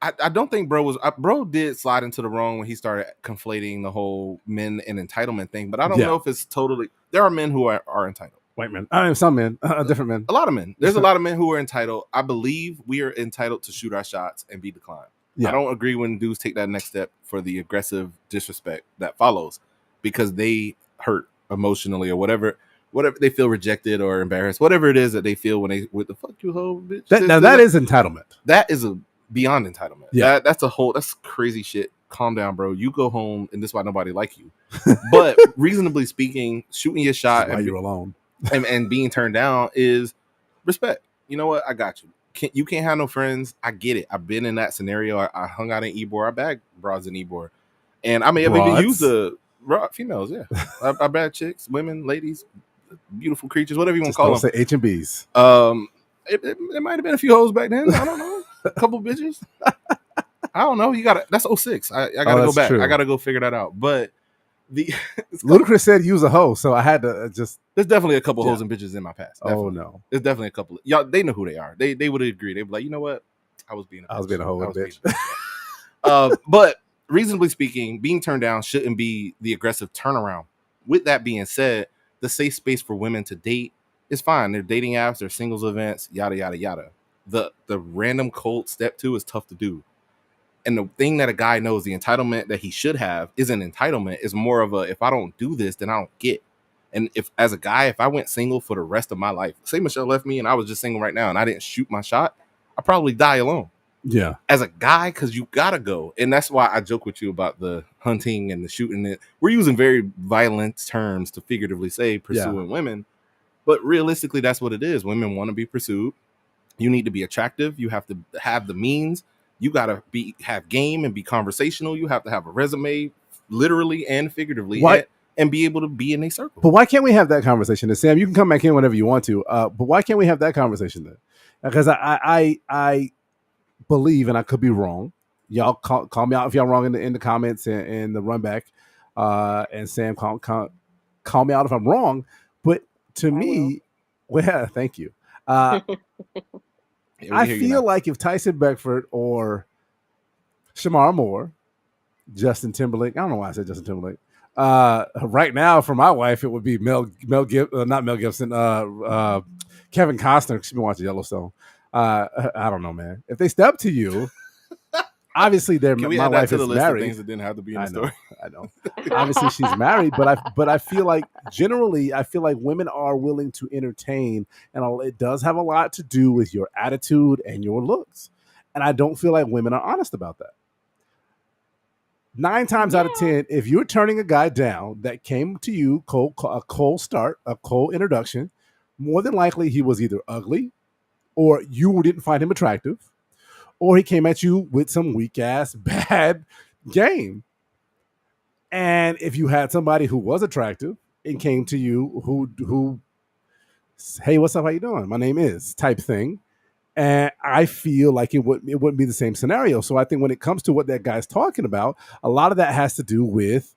I don't think bro did slide into the wrong when he started conflating the whole men and entitlement thing, but I don't know if it's totally. There are men who are entitled. White men. Some men, different men. A lot of men. There's a lot of men who are entitled. I believe we are entitled to shoot our shots and be declined. Yeah. I don't agree when dudes take that next step for the aggressive disrespect that follows because they hurt emotionally or whatever. whatever they feel rejected or embarrassed, whatever it is that they feel when they with the fuck you hoe bitch. Now that is entitlement. That is a beyond entitlement. Yeah. That's crazy shit. Calm down, bro. You go home, and this is why nobody like you. But reasonably speaking, shooting your shot and you're alone and being turned down is respect. You know what? I got you. You can't have no friends. I get it. I've been in that scenario. I hung out in Ybor. I bagged broads in Ybor, and I may have even used the females. Yeah, I bag chicks, women, ladies, beautiful creatures, whatever you want to call them. Say H&Bs. It might have been a few hoes back then. I don't know. A couple bitches. I don't know. That's 06. I gotta go back. True. I gotta go figure that out. But Ludacris said use a hoe, so I had to just. There's definitely a couple hoes and bitches in my past. Definitely. Oh no, there's definitely a couple. Y'all, they know who they are. They would agree. They'd be like, you know what? I was being a hoe and bitch. But reasonably speaking, being turned down shouldn't be the aggressive turnaround. With that being said, the safe space for women to date is fine. They're dating apps, they're singles events, yada yada yada. The random cold step 2 is tough to do. And the thing that a guy knows, the entitlement that he should have isn't entitlement. It's more of a, if I don't do this, then I don't get. And if as a guy, if I went single for the rest of my life, say Michelle left me and I was just single right now and I didn't shoot my shot, I'd probably die alone. Yeah. As a guy, because you gotta go. And that's why I joke with you about the hunting and the shooting. We're using very violent terms to figuratively say pursuing women. But realistically, that's what it is. Women want to be pursued. You need to be attractive. You have to have the means. You gotta have game and be conversational. You have to have a resume, literally and figuratively, and be able to be in a circle. But why can't we have that conversation? And Sam, you can come back in whenever you want to. But why can't we have that conversation then? Because I believe, and I could be wrong. Y'all call me out if y'all wrong in the comments and the run back. And Sam, call me out if I'm wrong. But to me, well, thank you. I feel like if Tyson Beckford or Shamar Moore, Justin Timberlake, I don't know why I said Justin Timberlake. Right now, for my wife, it would be not Mel Gibson, Kevin Costner. She's been watching Yellowstone. I don't know, man. If they step to you, obviously my wife is married. Things that didn't have to be in the story. I know. Obviously, she's married, but I feel like generally, women are willing to entertain, and it does have a lot to do with your attitude and your looks. And I don't feel like women are honest about that. 9 times out of 10, if you're turning a guy down that came to you a cold start, a cold introduction, more than likely he was either ugly, or you didn't find him attractive, or he came at you with some weak ass bad game. And if you had somebody who was attractive and came to you who hey, what's up, how you doing, my name is type thing, and I feel like it wouldn't be the same scenario. So I think when it comes to what that guy's talking about, a lot of that has to do with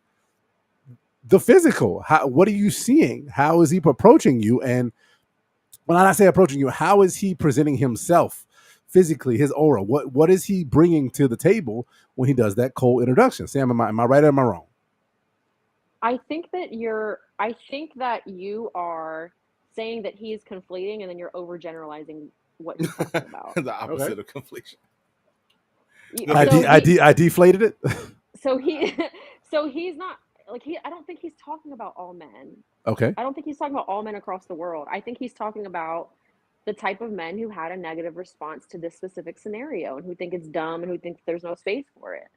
the physical. What are you seeing? How is he approaching you? And when I say approaching you, how is he presenting himself physically, his aura? What is he bringing to the table when he does that cold introduction? Sam, am I right or am I wrong? I think that you are saying that he's conflating, and then you're overgeneralizing what he's talking about. The opposite of conflation. I deflated it. So he's not like I don't think he's talking about all men. Okay. I don't think he's talking about all men across the world. I think he's talking about the type of men who had a negative response to this specific scenario and who think it's dumb and who think there's no space for it.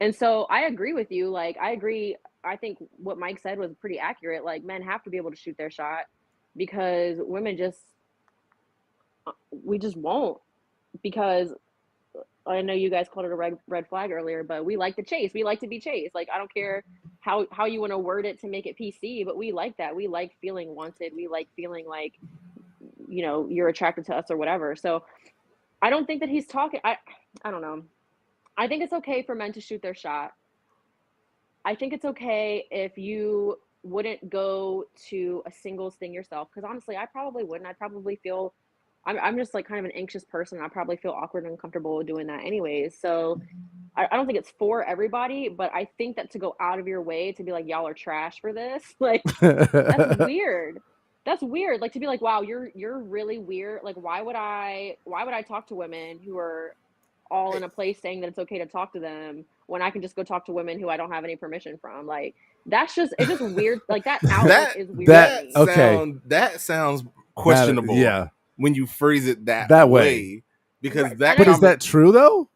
And so I agree with you. Like, I agree. I think what Mike said was pretty accurate. Like, men have to be able to shoot their shot because women we just won't. Because I know you guys called it a red flag earlier, but we like to chase. We like to be chased. Like, I don't care how you want to word it to make it PC, but we like that. We like feeling wanted. We like feeling like, you're attracted to us or whatever. So I don't think that he's talking. I don't know. I think it's okay for men to shoot their shot. I think it's okay if you wouldn't go to a singles thing yourself. Because honestly, I probably wouldn't. I'd probably feel, I'm just like kind of an anxious person. I probably feel awkward and uncomfortable doing that anyways. So I don't think it's for everybody, but I think that to go out of your way to be like, y'all are trash for this, like, that's weird. That's weird. Like, to be like, wow, you're really weird. Like, why would I talk to women who are all in a place saying that it's okay to talk to them when I can just go talk to women who I don't have any permission from. Like, it's just weird. Like, that outlook is weird. That sounds questionable. When you phrase it that way. Because right. But is that true though?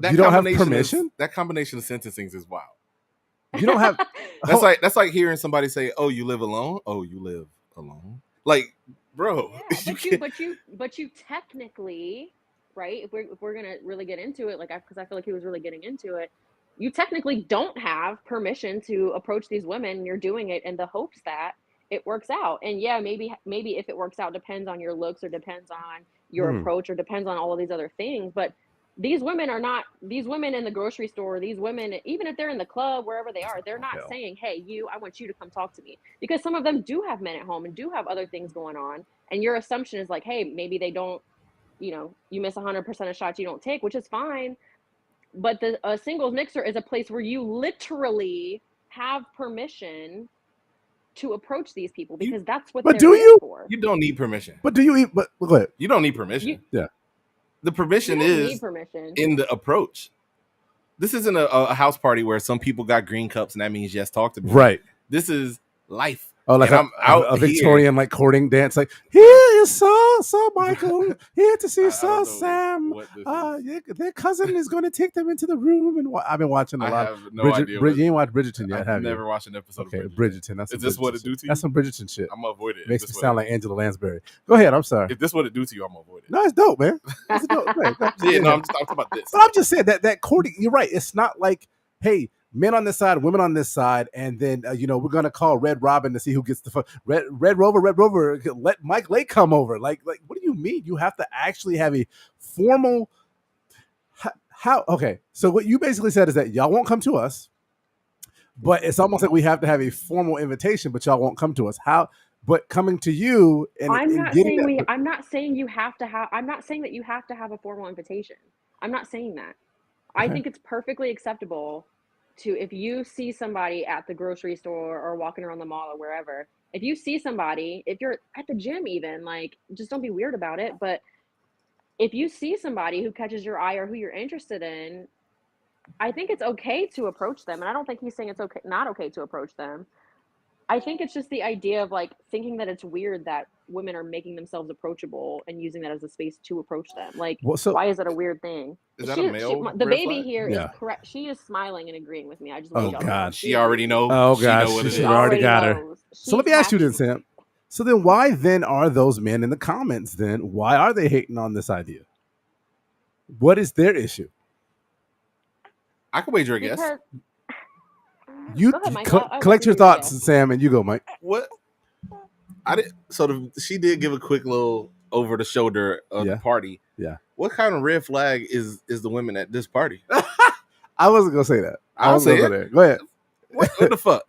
You don't have permission? That combination of sentencing is wild. You don't have. That's like hearing somebody say, "Oh, you live alone? Oh, you live alone?" Like, bro, but you technically, right? If we're gonna really get into it, like, because I feel like he was really getting into it. You technically don't have permission to approach these women, and you're doing it in the hopes that it works out. And yeah, maybe if it works out depends on your looks or depends on your approach or depends on all of these other things. But these women in the grocery store, these women, even if they're in the club, wherever they are, they're not saying, hey, I want you to come talk to me. Because some of them do have men at home and do have other things going on. And your assumption is like, hey, maybe they don't, you miss 100% of shots you don't take, which is fine. But the singles mixer is a place where you literally have permission to approach these people because that's what they're there for. You don't need permission. But do you? But go ahead. You don't need permission. The permission is in the approach. This isn't a house party where some people got green cups and that means yes, talk to me. Right. This is life. Oh, like I'm out a Victorian like courting dance, like here you saw Michael, here to see saw Sam. Their cousin is going to take them into the room, and I've been watching a lot. I have no idea. You ain't watched Bridgerton yet, have you? Never watched an episode of Bridgerton. Is this what it do to you? That's some Bridgerton shit. I'm gonna avoid it. Makes me sound like Angela Lansbury. Go ahead. I'm sorry. If this what it do to you, I'm gonna avoid it. No, it's dope, man. It's dope. I'm talking about this. But I'm just saying that courting. You're right. It's not like, hey, men on this side, women on this side, and then we're gonna call Red Robin to see who gets the Red Rover. Let Mike Lake come over. Like, what do you mean? You have to actually have a formal. How? Okay, so what you basically said is that y'all won't come to us, but it's almost like we have to have a formal invitation, but y'all won't come to us. How? But coming to you and I'm not saying you have to have. I'm not saying that you have to have a formal invitation. I'm not saying that. Okay. I think it's perfectly acceptable. If you see somebody at the grocery store or walking around the mall or wherever, if you see somebody, if you're at the gym even, like, just don't be weird about it. But if you see somebody who catches your eye or who you're interested in, I think it's okay to approach them. And I don't think he's saying it's okay, not okay to approach them. I think it's just the idea of like thinking that it's weird that women are making themselves approachable and using that as a space to approach them. Like, why is that a weird thing? Is that a male? The baby here is correct. She is smiling and agreeing with me. I just want God, she already knows. Oh God, she already got her. So let me ask you then, Sam. So then, why then are those men in the comments? Then why are they hating on this idea? What is their issue? I can wager a guess. You collect your thoughts, Sam, and you go, Mike. What? I did. So she did give a quick little over the shoulder of the party. Yeah. What kind of red flag is the women at this party? I wasn't gonna say that. I'll say it. There. Go ahead. What the fuck?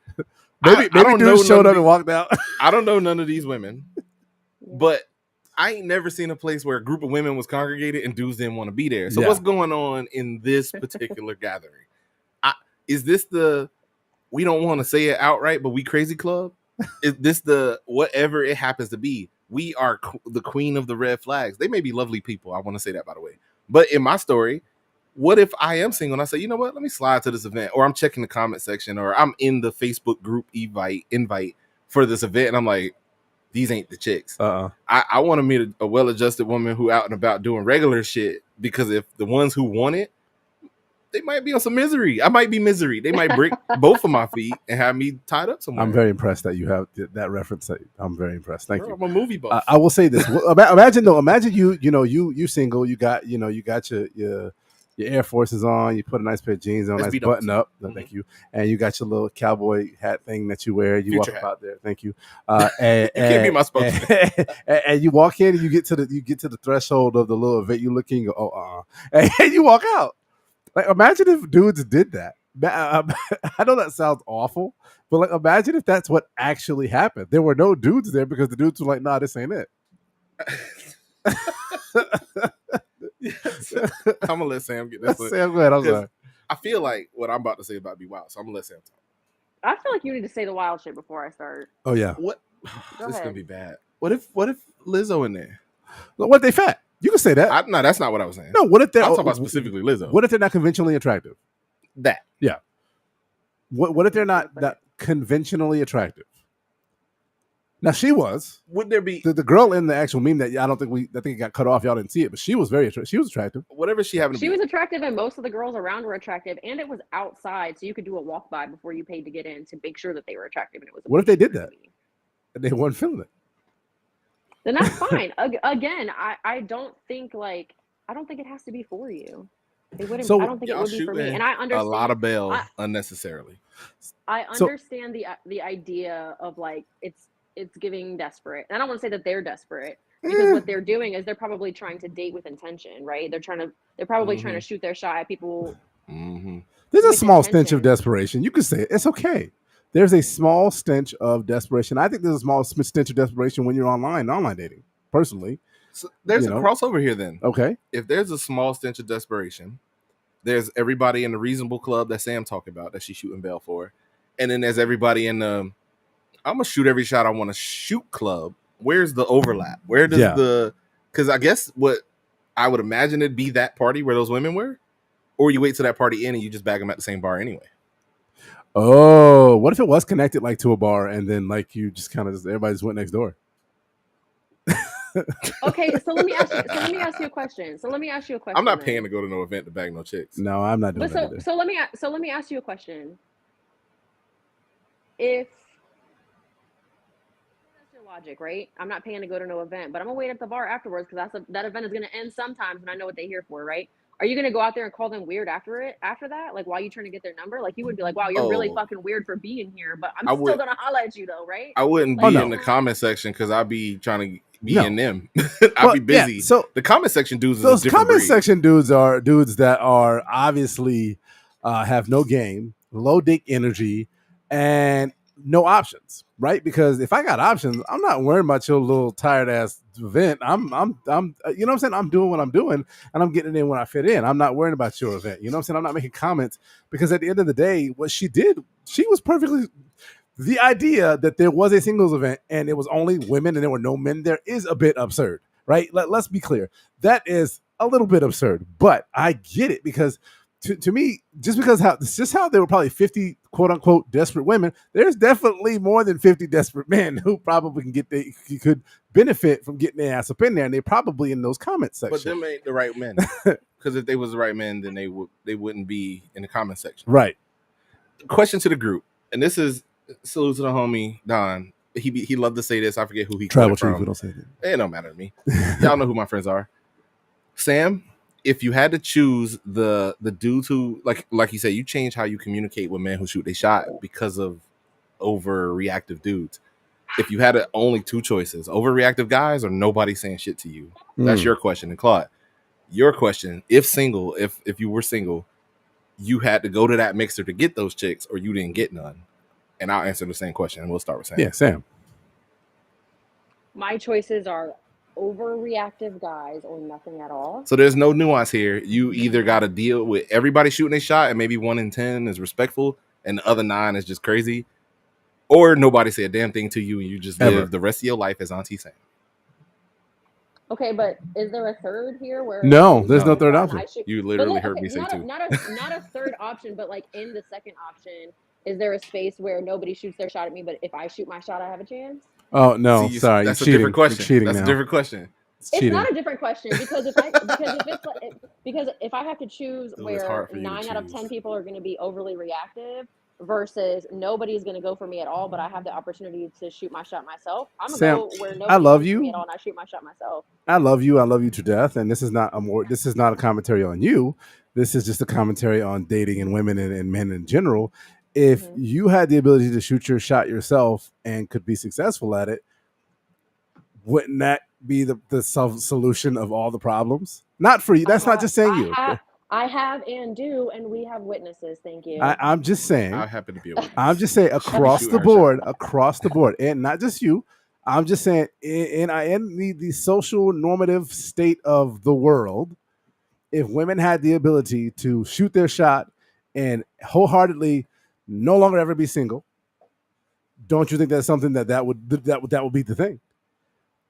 maybe dudes showed up and walked out. I don't know none of these women, but I ain't never seen a place where a group of women was congregated and dudes didn't want to be there. So what's going on in this particular gathering? Is this the we don't want to say it outright, but we crazy club? Is this the whatever it happens to be? We are the queen of the red flags. They may be lovely people. I want to say that, by the way. But in my story, what if I am single and I say, you know what? Let me slide to this event, or I'm checking the comment section, or I'm in the Facebook group invite for this event, and I'm like, these ain't the chicks. I want to meet a well-adjusted woman who out and about doing regular shit, because if the ones who want it, they might be on some misery. I might be misery. They might break both of my feet and have me tied up somewhere. I'm very impressed that you have that reference. I'm very impressed. Thank you. I'm a movie buff. I will say this. Imagine you single. You got your Air Forces on. You put a nice pair of jeans on, nice button up. Mm-hmm. Thank you. And you got your little cowboy hat thing that you wear. You walk out there. Thank you. And you can't be my spokesman. And you walk in and you get to the threshold of the little event you look in. You go, and you walk out. Like, imagine if dudes did that. I know that sounds awful, but like, imagine if that's what actually happened. There were no dudes there because the dudes were like, "Nah, this ain't it." Yes. I'm gonna let Sam get this. Sam, go ahead. I'm sorry. I feel like what I'm about to say about be wild, so I'm gonna let Sam talk. I feel like you need to say the wild shit before I start. Oh yeah. What? This is gonna be bad. What if Lizzo in there? Well, what if they fat? You can say that. No, that's not what I was saying. No, what if they're... I'm talking about specifically Lizzo. What if they're not conventionally attractive? that. Yeah. What if they're not that conventionally attractive? Now she was. Would there be The girl in the actual meme that I think it got cut off. Y'all didn't see it, but she was she was attractive. whatever she happened to She be? was attractive, and most of the girls around were attractive, and it was outside, so you could do a walk by before you paid to get in to make sure that they were attractive. And it was. What if they did that? And they weren't feeling it? Then that's fine. Again, I don't think it has to be for you. It wouldn't. So I don't think it Y'all would be for me. shooting And I understand a lot of bail I- unnecessarily. I So- understand the idea of like it's giving desperate. And I don't want to say that they're desperate because what they're doing is they're probably trying to date with intention, right? They're probably trying to shoot their shot at people. Mm-hmm. There's a with small stench of intention. desperation. You could say it. It's okay. There's a small stench of desperation. I think there's a small stench of desperation when you're online dating. Personally, So there's You a know? crossover here then. okay. If there's a small stench of desperation, there's everybody in the reasonable club that Sam talked about that she's shooting bail for. And then there's everybody in the I'm gonna shoot every shot I want to shoot club. Where's the overlap? Where does Yeah. because I guess what I would imagine it'd be that party where those women were, or you wait till that party in and you just bag them at the same bar anyway. Oh, what if it was connected like to a bar and then like you just kind of everybody just went next door? Okay, so let me ask you a question. I'm not then. paying to go to no event to bag no chicks. No, I'm not doing But that. either. so let me ask you a question. If that's your logic, right? I'm not paying to go to no event, but I'm gonna wait at the bar afterwards because that event is gonna end sometimes, and I know what they're here for, right? Are you gonna go out there and call them weird after that? Like, while you trying to get their number? Like, you would be like, "Wow, you're really Oh. fucking weird for being here," but I'm I still would- gonna holla at you though, right? I wouldn't be Oh, no. in the comment section because I'd be trying to be No. in them. Well, I'd be yeah, busy. so The comment section dudes is a those different comment breed. section dudes are dudes that are obviously have no game, low dick energy, and no options, right? Because if I got options, I'm not worrying about your little tired ass event. I'm you know what I'm saying? I'm doing what I'm doing and I'm getting in when I fit in. I'm not worrying about your event. You know what I'm saying? I'm not making comments because at the end of the day, what she did, she was perfectly the idea that there was a singles event and it was only women and there were no men there is a bit absurd, right? Let's be clear. That is a little bit absurd, but I get it because to me, just how there were probably 50 quote unquote desperate women, there's definitely more than 50 desperate men who probably could benefit from getting their ass up in there, and they're probably in those comment sections. But them ain't the right men. Because if they was the right men, then they wouldn't be in the comment section. Right. Question to the group, and this is salute to the homie Don. He loved to say this. I forget who he Tribal quoted chief, from. we don't say that. It don't matter to me. Y'all know who my friends are. Sam, if you had to choose the dudes who like you said, you change how you communicate with men who shoot they shot because of overreactive dudes. If you had only two choices, overreactive guys or nobody saying shit to you, that's your question. And Claude, your question: if you were single, you had to go to that mixer to get those chicks, or you didn't get none. And I'll answer the same question, and we'll start with Sam. Yeah, Sam. My choices are overreactive guys or nothing at all. So there's no nuance here. You either got to deal with everybody shooting a shot, and maybe 1 in 10 is respectful, and the other 9 is just crazy, or nobody say a damn thing to you, and you just live the rest of your life as Auntie Sam. Okay, but is there a third here? Where No, there's no third option. You literally heard me say not two. not a third option, but like in the second option, is there a space where nobody shoots their shot at me, but if I shoot my shot, I have a chance? Oh no, See, sorry, that's you're a cheating. different question. You're cheating That's now. a different question. It's cheating. not a different question because if I have to choose So it's hard where for you to 9 out of choose. 10 people are going to be overly reactive versus nobody's going to go for me at all, but I have the opportunity to shoot my shot myself, I'm going to Sam, go where nobody I love comes you. for me at all, and I shoot my shot myself. I love you to death, and this is not a commentary on you. This is just a commentary on dating and women and men in general. If you had the ability to shoot your shot yourself and could be successful at it, wouldn't that be the solution of all the problems? Not for you. That's not just saying you. I have and do, and we have witnesses. Thank you. I'm just saying. I happen to be a witness. I'm just saying across the board, and not just you. I'm just saying in the social normative state of the world, if women had the ability to shoot their shot and wholeheartedly no longer ever be single, don't you think that's something that would be the thing?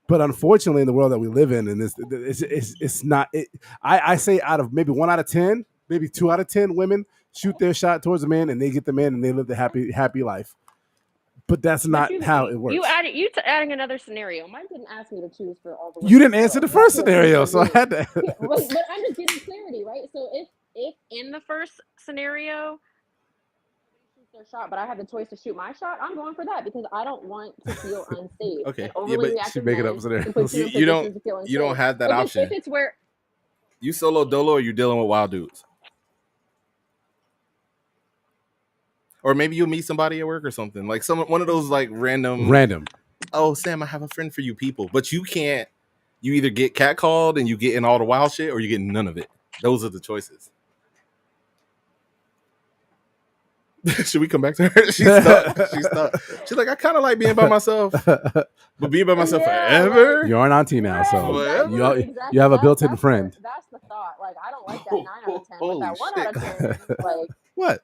But unfortunately, in the world that we live in, and it's not. I say out of maybe 1 out of 10, maybe 2 out of 10 women shoot their shot towards a man and they get the man and they live the happy life. But that's not how it works. Adding another scenario. Mike didn't ask me to choose for all the women. You didn't answer the first scenario, so I had to. But I'm just getting clarity, right? So if in the first scenario shoots their shot, but I have the choice to shoot my shot, I'm going for that because I don't want to feel unsafe. Okay, she making up scenarios. You don't have that option. If it's where you solo dolo, or you dealing with wild dudes. Or maybe you'll meet somebody at work or something. Like one of those like random. Oh, Sam, I have a friend for you people. But you can't. You either get catcalled and you get in all the wild shit, or you get none of it. Those are the choices. Should we come back to her? She's stuck. She's like, I kind of like being by myself. But being by myself forever? You're an auntie now, so exactly. you have a built-in friend. That's the thought. Like, I don't like that 9 out of 10. But that 1 out of 10, like... What?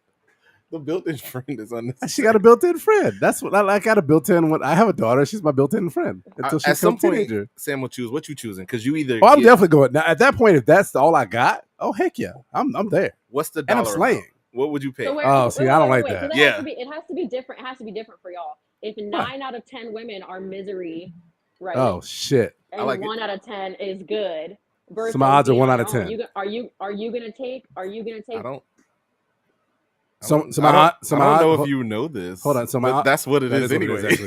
The built-in friend is unnecessary. She got a built-in friend. That's what I got a built-in. I have a daughter. She's my built-in friend until she's a teenager. Sam will choose. What you choosing? Because you either. Oh, I'm definitely going. Now at that point, if that's all I got, oh heck yeah, I'm there. What's the dollar? And I'm slaying. What would you pay? I don't like that. It has to be different. It has to be different for y'all. If 9 out of 10 women are misery, right? Oh shit. And like 1 out of 10 is good. So my odds are 1 out of 10. Are you gonna take? I don't. I don't know if you know this. Hold on. So that's what it is anyway.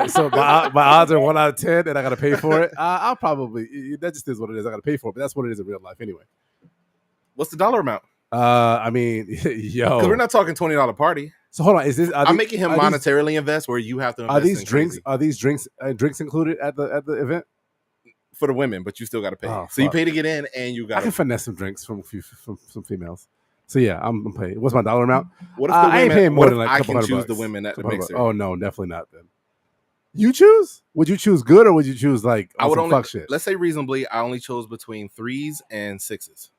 So my odds are 1 out of 10, and I got to pay for it. I'll probably that just is what it is. I got to pay for it, but that's what it is in real life anyway. What's the dollar amount? I mean, yo, because we're not talking $20 party. So hold on, I'm making him monetarily invest where you have to. Invest are these drinks? Are these drinks included at the event? For the women, but you still got to pay. So you pay to get in, and you got. I can finesse some drinks from some females. So yeah, I'm paying. What's my dollar amount? What if the women, I ain't paying more than like I a couple can $100 choose the women at the mixer? Oh no, definitely not. Then you choose? Would you choose good or would you choose like I would only fuck shit? Let's say reasonably, I only chose between 3s and 6s.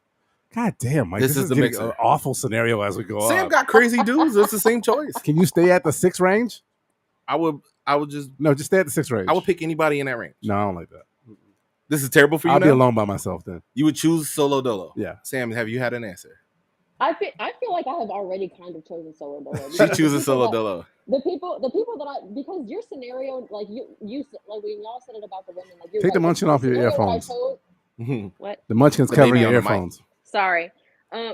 God damn, Mike! This is the mixer. An awful scenario as we go on. Sam got crazy dudes. It's the same choice. Can you stay at the 6 range? I would just stay at the 6 range. I would pick anybody in that range. No, I don't like that. This is terrible for you. I'll be alone by myself then. You would choose solo dolo. Yeah. Sam, have you had an answer? I feel like I have already kind of chosen solo dolo. She chooses solo dolo. The people that because your scenario, like you like when y'all said it about the women, like take the munchkin off your earphones. What? The munchkin's covering your earphones. Sorry.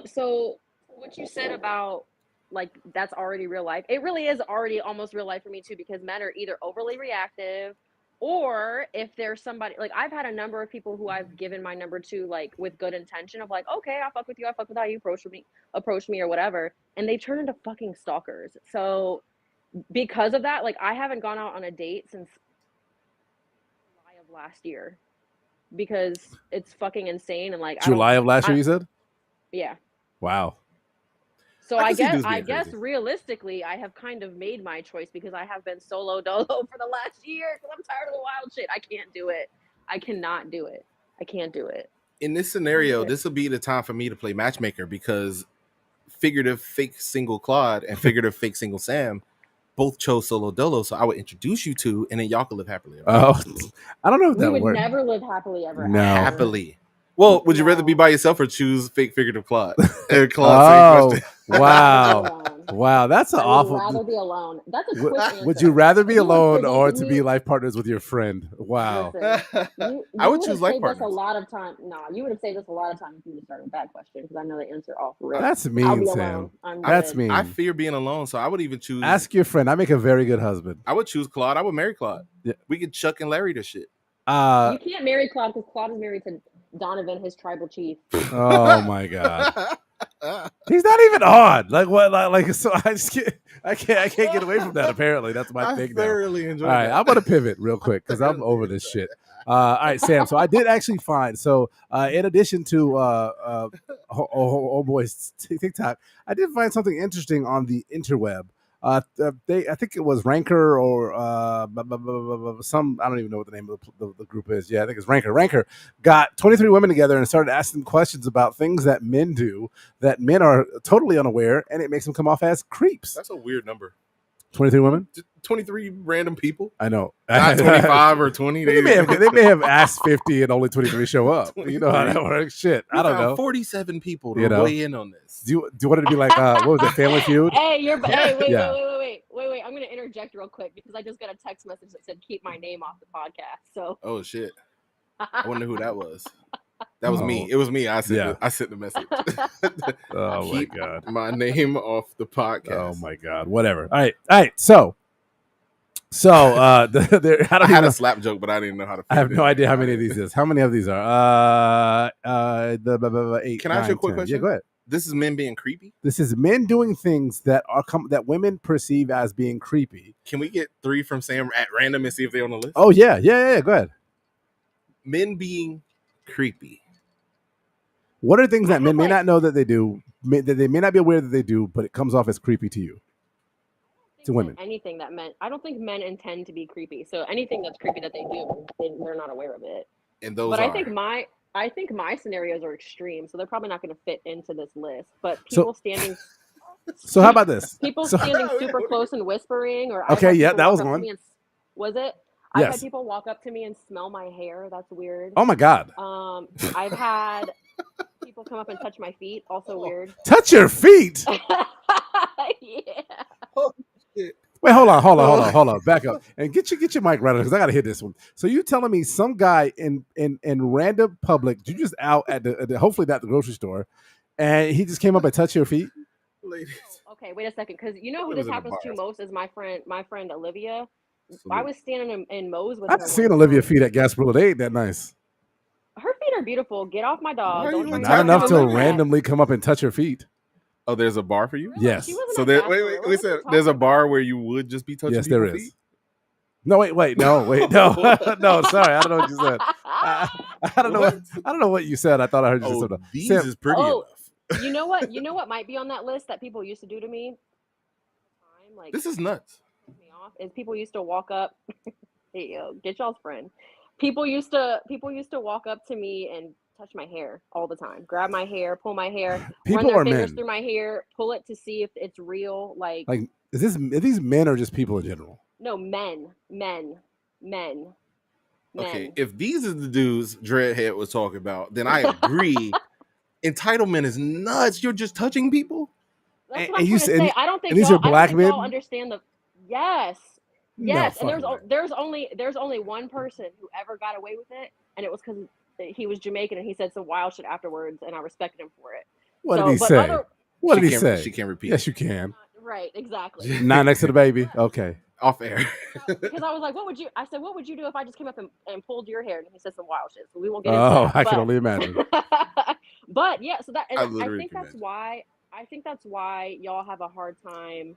So what you said about like that's already real life. It really is already almost real life for me too, because men are either overly reactive. Or if there's somebody, like I've had a number of people who I've given my number to, like with good intention of like, okay, I'll fuck with you. I fuck with how you approach me or whatever. And they turn into fucking stalkers. So because of that, like I haven't gone out on a date since July of last year because it's fucking insane. And like July of last year, you said? Yeah. Wow. So I guess realistically, I have kind of made my choice because I have been solo dolo for the last year because I'm tired of the wild shit. I can't do it. I cannot do it. I can't do it. In this scenario, this will be the time for me to play matchmaker because figurative fake single Claude and figurative fake single Sam both chose solo dolo. So I would introduce you to, and then y'all could live happily ever after. Oh, I don't know if that works. We would never live happily ever No. after. Happily. Well, would you rather be by yourself or choose fake figurative Claude? Claude, wow. Wow, that's an awful. I would rather be alone. That's a quick answer. Would you rather be alone or to be life partners with your friend? Wow. Listen, I would choose life partners. A lot of time. You would have saved us a lot of time if you would have started with that question because I know the answer off the rip. That's mean, Sam. That's mean. I fear being alone, so I would even choose. Ask your friend. I make a very good husband. I would choose Claude. I would marry Claude. Yeah. We could Chuck and Larry this shit. You can't marry Claude because Claude is married to Donovan, his tribal chief. Oh my god. He's not even on. Like what? Like so. I can't get away from that. Apparently, that's my thing. I thoroughly enjoy. All right, I'm gonna pivot real quick because I'm over this shit. All right, Sam. So I did actually find. So in addition to oh boy's TikTok, I did find something interesting on the interweb. I think it was Ranker or some, I don't even know what the name of the group is. Yeah, I think it's Ranker. Ranker got 23 women together and started asking them questions about things that men do that men are totally unaware, and it makes them come off as creeps. That's a weird number. 23 women? 23 random people. I know. Not 25 or 20. They may have asked 50 and only 23 show up. You know how that 23. works. Shit, We I don't found know. 47 people You to know? weigh in on this. Do you want it to be like what was it, Family Feud? Hey, wait, Yeah. wait. I'm gonna interject real quick because I just got a text message that said keep my name off the podcast. So Oh shit. I wonder who that was. That was me. Oh. It was me. I sent Yeah. I sent the message. Oh my Keep god. my name off the podcast. Oh my god. Whatever. All right. So I I had a slap joke, but I didn't know how to. I have no idea how many of these is. How many of these are? The 8. Can I ask you a quick 10. question? Yeah, go ahead. This is men being creepy. This is men doing things that that women perceive as being creepy. Can we get 3 from Sam at random and see if they're on the list? Oh yeah. Go ahead. Men being creepy. What are things that men may like- not know that they do, that they may not be aware that they do, but it comes off as creepy to you? To women. Anything that men, I don't think men intend to be creepy. So anything that's creepy that they do, they're not aware of it. And those But are. I think my scenarios are extreme, so they're probably not going to fit into this list. But So- people standing, So how about this? people So- standing super close and whispering, or I've Okay, had yeah, people that walk was up to one. me and was it? I've Yes. had people walk up to me and smell my hair. That's weird. Oh my god. I've had people come up and touch my feet. Also weird. Touch your feet. Yeah. Wait, hold on. Back up and get your mic right on because I gotta hit this one. So you telling me some guy in random public, you just out at the hopefully not the grocery store, and he just came up and touched your feet? Ladies. Okay, wait a second, because you know who It this was in the happens to bar. most is my friend Olivia. Salute. I was standing in Moe's with I've her. seen one Olivia time. feet at Gasparilla. They ain't that nice. Her feet are beautiful. Get off my dog. Why Don't you try attacking Not to enough to Olivia? randomly come up and touch her feet. Oh, there's a bar for you? Really? Yes. She wasn't So at there, Gasparilla. wait. What We are said you there's a talking bar about? where you would just be touching Yes, there people's is. feet? No, wait, no. No, sorry, I don't know what you said. I don't know. What? I don't know what you said. I thought I heard you say Oh, something. these Sam, is pretty Oh. enough. You know what? You know what might be on that list that people used to do to me? Like This is nuts. me off is people used to walk up. Hey, yo, get y'all's friend. People used to walk up to me and touch my hair all the time. Grab my hair, pull my hair, run people their are fingers men. through my hair, pull it to see if it's real. Like Like, are these men or just people in general? no, men. Okay, if these are the dudes Dreadhead was talking about, then I agree. Entitlement is nuts. You're just touching people? That's and what I'm you trying to said- say. I don't think and these y'all, are black I don't think y'all men? understand the yes. No Yes, and fucking way. there's only one person who ever got away with it, and it was because he was Jamaican and he said some wild shit afterwards, and I respected him for it. What So, did he but say? other- What did he can't- say? She can't repeat. Yes, you can. Right, exactly. Not next to the baby. Okay. Off air. Because I was like, I said, what would you do if I just came up and pulled your hair? And he said some wild shit. So we won't get into Oh, that. I can only imagine. But yeah, so that, and I I literally think can that's why y'all have a hard time,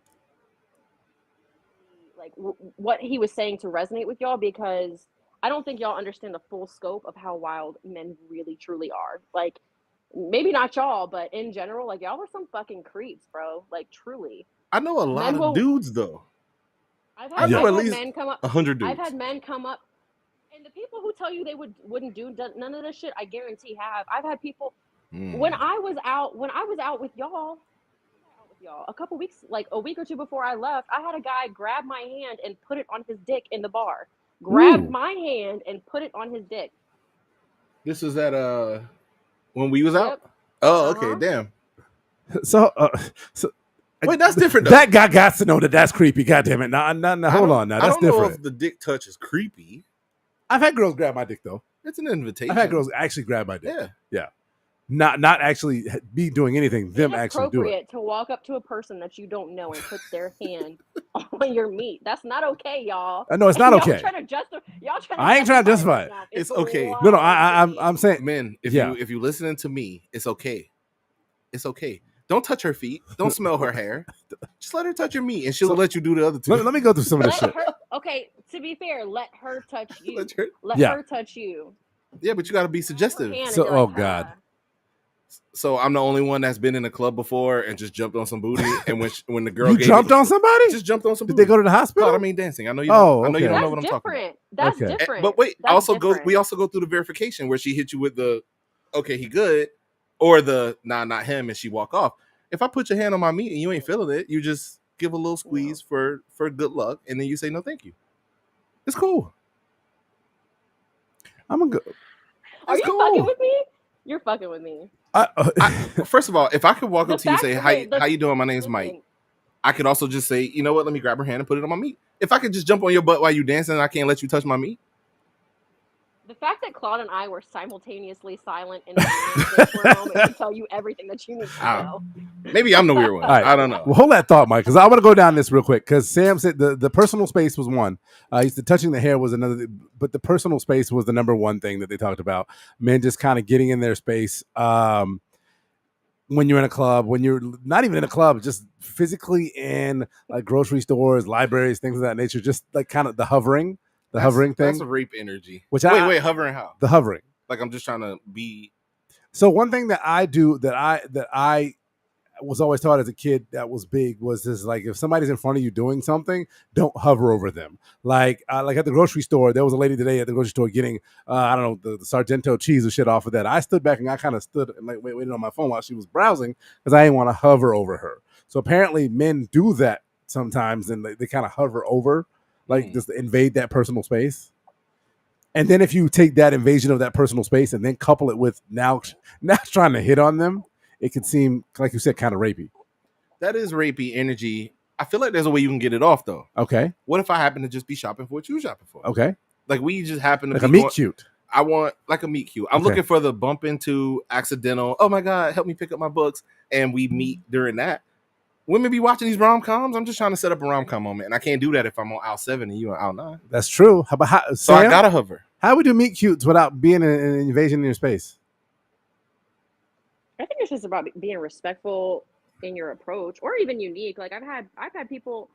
like what he was saying to resonate with y'all, because I don't think y'all understand the full scope of how wild men really truly are. Like maybe not y'all, but in general, like y'all are some fucking creeps, bro. Like truly. I know a lot Men of will- dudes though. I've I had, know I've at had least men come up. 100 dudes. I've had men come up, and the people who tell you they wouldn't do none of this shit, I guarantee have. I've had people Mm. when I was out with y'all, a couple weeks, like a week or two before I left, I had a guy grab my hand and put it on his dick in the bar. Grabbed Ooh. my hand and put it on his dick. This was at when we was out? Yep. Oh, okay, Uh-huh. damn. So Wait, that's different though. that guy got to know that that's creepy. God damn it. Now, hold on. Now, I that's don't know different. if the dick touch is creepy. I've had girls grab my dick, though. It's an invitation. I've had girls actually grab my dick. Yeah. Not actually be doing anything. Them actually do it. Inappropriate to walk up to a person that you don't know and put their hand on your meat. That's not okay, y'all. No, it's not Y'all okay. trying to justify. I ain't trying to justify it. now. It's okay. No, wild. I'm saying, Men, if Yeah. you listening to me, it's okay. It's okay. Don't touch her feet. Don't smell her hair. Just let her touch your meat, and she'll So- let you do the other two. let me go through some of this Let shit. her, okay, to be fair, let her touch you. Let her- Let Yeah. her touch you. yeah, but you got to be Her suggestive. hand and So- be oh, like, God. So I'm the only one that's been in a club before and just jumped on some booty. And when the girl You jumped on somebody? just jumped on some. Did booty. they go to the hospital? God, I mean dancing. I know you. Oh, I know you okay. don't know That's what I'm talking about. different. That's Okay. different. But wait, That's we different. also go through the verification where she hit you with the, okay, he good, or the nah, not him, and she walk off. If I put your hand on my meat and you ain't feeling it, you just give a little squeeze for good luck, and then you say no, thank you. It's cool. I'm a good. Are you fucking with me? You're fucking with me. First of all, if I could walk up to you and say, wait, how you doing? My name's Mike. I could also just say, you know what? Let me grab her hand and put it on my meat. If I could just jump on your butt while you dancing, and I can't let you touch my meat. The fact that Claude and I were simultaneously silent and for a moment to tell you everything that you need to know. Maybe I'm the weird one. Right. I don't know. Well, hold that thought, Mike, because I want to go down this real quick. Because Sam said the personal space was one. The touching the hair was another, but the personal space was the number one thing that they talked about. Men just kind of getting in their space. When you're in a club, when you're not even in a club, just physically in like grocery stores, libraries, things of that nature, just like kind of the hovering thing. That's a rape energy. Wait, hovering how? The hovering. Like I'm just trying to be. So one thing that I do that I was always taught as a kid that was big was this, like, if somebody's in front of you doing something, don't hover over them. Like at the grocery store, there was a lady today at the grocery store getting, I don't know, the Sargento cheese or shit off of that. I stood back and I kind of stood and like waited on my phone while she was browsing because I didn't want to hover over her. So apparently men do that sometimes, and they kind of hover over, like just invade that personal space. And then if you take that invasion of that personal space and then couple it with now trying to hit on them, it can seem, like you said, kind of rapey. That is rapey energy. I feel like there's a way you can get it off, though. Okay. What if I happen to just be shopping for what you're shopping for? Okay. Like we just happen to like be a meet cute. I want like a meet cute. I'm looking for the bump into accidental. Oh my God, help me pick up my books, and we meet during that. Women be watching these rom-coms. I'm just trying to set up a rom-com moment, and I can't do that if I'm on aisle 7 and you on aisle 9. That's true. So I gotta hover. How would you meet cutes without being an invasion in your space? I think it's just about being respectful in your approach, or even unique. Like I've had people.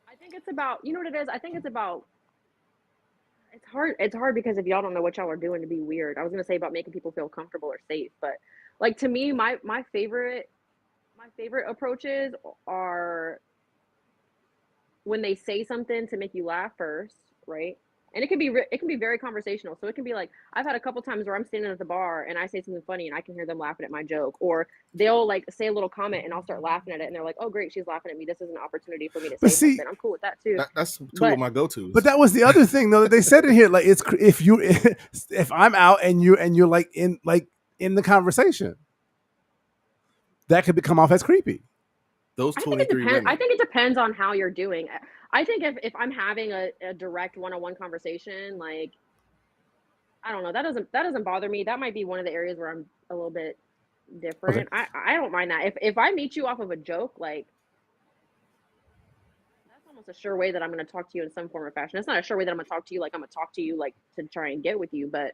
I think it's about, you know what it is. I think it's about. It's hard. It's hard because if y'all don't know what y'all are doing to be weird. I was gonna say about making people feel comfortable or safe, but like to me, my favorite approaches are when they say something to make you laugh first, right? And it can be very conversational. So it can be like, I've had a couple times where I'm standing at the bar and I say something funny and I can hear them laughing at my joke, or they'll like say a little comment and I'll start laughing at it and they're like, oh great, she's laughing at me. This is an opportunity for me to say something. I'm cool with that too. That's two of my go-tos. But that was the other thing though that they said in here. Like it's if I'm out and you're like in the conversation, that could come off as creepy. Those 23 women. I think it depends on how you're doing. I think if I'm having a direct one-on-one conversation, like I don't know, that doesn't bother me. That might be one of the areas where I'm a little bit different. Okay. I don't mind that. If I meet you off of a joke, like that's almost a sure way that I'm going to talk to you in some form or fashion. It's not a sure way that I'm going to talk to you like I'm going to talk to you like to try and get with you, but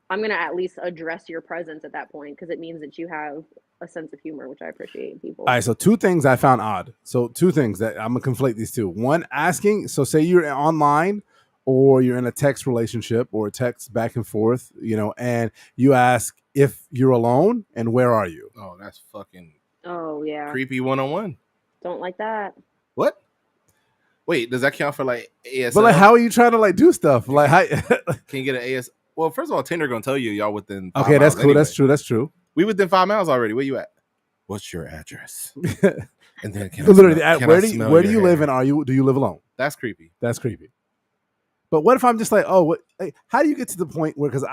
I'm going to at least address your presence at that point because it means that you have a sense of humor, which I appreciate in people. All right, so two things I found odd. So two things that I'm going to conflate these two. One, asking, so say you're online or you're in a text relationship or text back and forth, and you ask if you're alone and where are you? Oh, that's fucking creepy 101. Don't like that. What? Wait, does that count for like ASL? But like, how are you trying to like do stuff? Like, how can you get an AS? Well, first of all, Tinder gonna tell you y'all within 5 okay, that's miles cool. Anyway. That's true. We within 5 miles already. Where you at? What's your address? And then where do you live, and do you live alone? That's creepy. That's creepy. But what if I'm just like, how do you get to the point where, because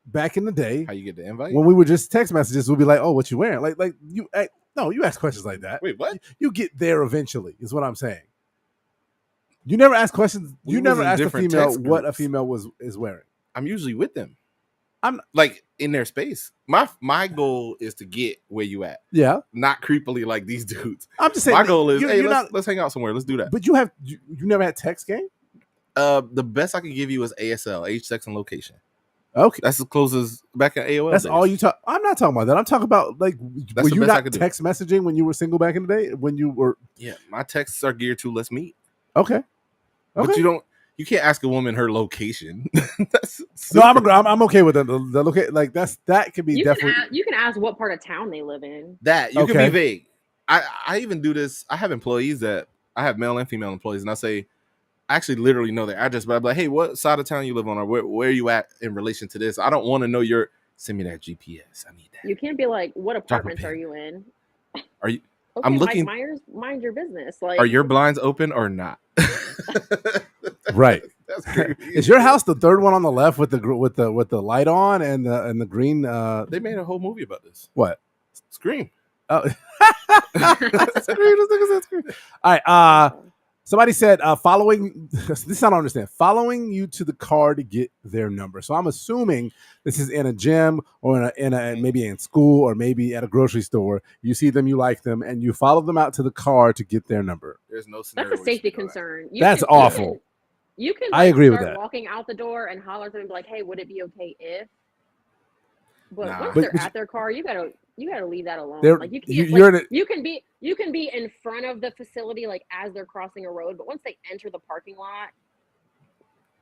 back in the day, how you get the invite when we were just text messages, we'd be like, oh, what you wearing? Like you ask questions like that. Wait, what? You get there eventually, is what I'm saying. You never ask questions. You never ask a female what a female is wearing. I'm usually with them. I'm like in their space. My goal is to get where you at. Yeah. Not creepily like these dudes. I'm just saying. My goal is, let's hang out somewhere. Let's do that. But you never had text game? The best I can give you is ASL, age, sex, and location. Okay. That's as close as back in AOL. That's days. all you talk. I'm not talking about that. I'm talking about like, were you not text messaging when you were single back in the day? When you were? Yeah, my texts are geared to let's meet. Okay. But you can't ask a woman her location. No, I'm okay with the location. Like that could be definitely. You can ask what part of town they live in. That you can be vague. I even do this. I have employees that I have male and female employees, and I say, I actually literally know their address, but I'm like, hey, what side of town you live on, or where are you at in relation to this? I don't want to know send me that GPS. I need that. You can't be like, what apartments are you in? Are you? Okay, I'm Mike looking. Myers, mind your business. Like, Are your blinds open or not? Right. That's creepy. Is your house the third one on the left with the light on and the green? They made a whole movie about this. What? Scream. Oh, Scream. Scream. All right. Somebody said following. This I don't understand. Following you to the car to get their number. So I'm assuming this is in a gym or in a maybe in school or maybe at a grocery store. You see them, you like them, and you follow them out to the car to get their number. There's no scenario. that's a safety concern. That's awful. You can I agree with start that. walking out the door and holler at them and be like, "Hey, would it be okay if?" But Nah. once But- they're but at their car, you gotta leave that alone. They're- Like you you- can't. you're Like, in you can be in front of the facility like as they're crossing a road, but once they enter the parking lot,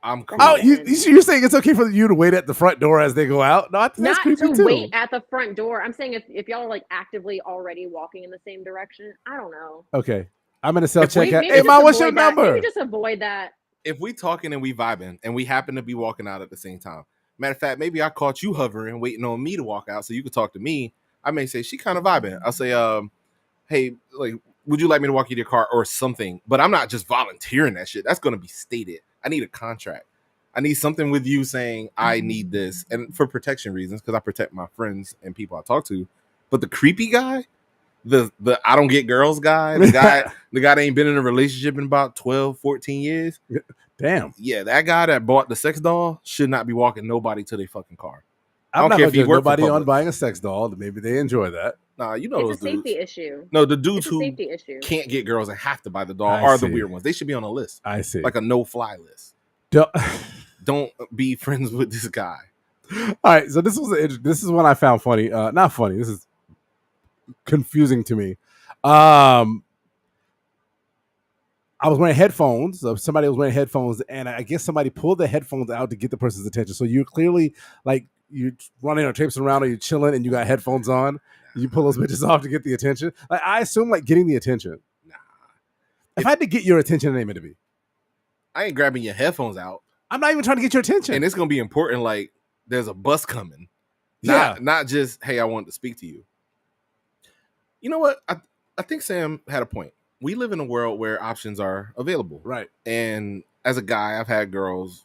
I'm cool. Oh, you're saying it's okay for you to wait at the front door as they go out? No, I think that's not creepy to too. wait at the front door. I'm saying if y'all are like actively already walking in the same direction, I don't know. Okay, I'm gonna self check we- out. Maybe Hey, just mom, what's your avoid that. number? Maybe just avoid that. If we talking and we vibing and we happen to be walking out at the same time. Matter of fact, maybe I caught you hovering, waiting on me to walk out so you could talk to me. I may say, she kind of vibing. I'll say, hey, like, would you like me to walk you to your car or something? But I'm not just volunteering that shit. That's going to be stated. I need a contract. I need something with you saying, I need this. And for protection reasons, because I protect my friends and people I talk to. But the creepy guy, the I don't get girls guy, the guy that ain't been in a relationship in about 12, 14 years. Damn. Yeah, that guy that bought the sex doll should not be walking nobody to their fucking car. I'm not care gonna if you judge work for nobody on Publix. buying a sex doll. Maybe they enjoy that. Nah, you know It's those a dudes. safety issue. No, the dudes It's a who safety issue. can't get girls and have to buy the doll I are the see. weird ones. They should be on a list, I see. like a no-fly list. Don't- Don't be friends with this guy. All right, so this is one I found funny. Not funny. This is confusing to me. I was wearing headphones. Somebody was wearing headphones, and I guess somebody pulled the headphones out to get the person's attention. So you're clearly like you're running or traipsing around, or you're chilling, and you got headphones on. You pull those bitches off to get the attention. Like I assume, like getting the attention. Nah, If I had to get your attention, it ain't meant to be. I ain't grabbing your headphones out, I'm not even trying to get your attention. and it's gonna be important. Like there's a bus coming. Yeah. Not just hey, I want to speak to you. You know what? I think Sam had a point. We live in a world where options are available. Right. And as a guy, I've had girls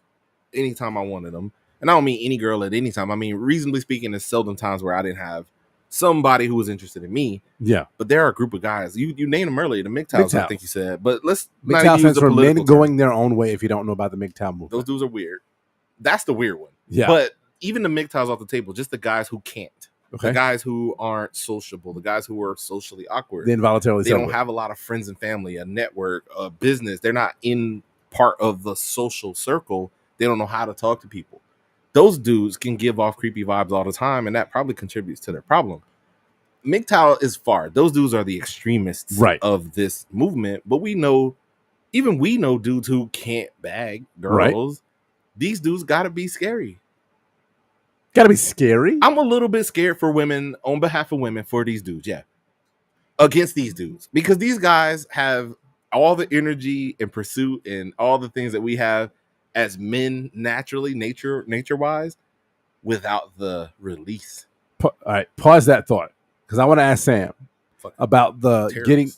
anytime I wanted them. And I don't mean any girl at any time. I mean, reasonably speaking, there's seldom times where I didn't have somebody who was interested in me. Yeah. But there are a group of guys. You named them earlier, the MGTOWs, I think you said. But let's not MGTOW use stands the for men political going term. their own way. If you don't know about the MGTOW movement, Those dudes are weird. That's the weird one. Yeah. But even the MGTOWs off the table, just the guys who can't. Okay. The guys who aren't sociable, the guys who are socially awkward. They involuntarily They don't celibate. have a lot of friends and family, a network, a business. They're not in part of the social circle. They don't know how to talk to people. Those dudes can give off creepy vibes all the time, and that probably contributes to their problem. MGTOW is far. Those dudes are the extremists Right. of this movement, but we know dudes who can't bag girls. These dudes got to be scary. Gotta be scary. I'm a little bit scared for women, on behalf of women, for these dudes. Yeah. Against these dudes. Because these guys have all the energy and pursuit and all the things that we have as men naturally, nature-wise, without the release. All right, pause that thought. Because I want to ask Sam Fucking about the terrorists. getting.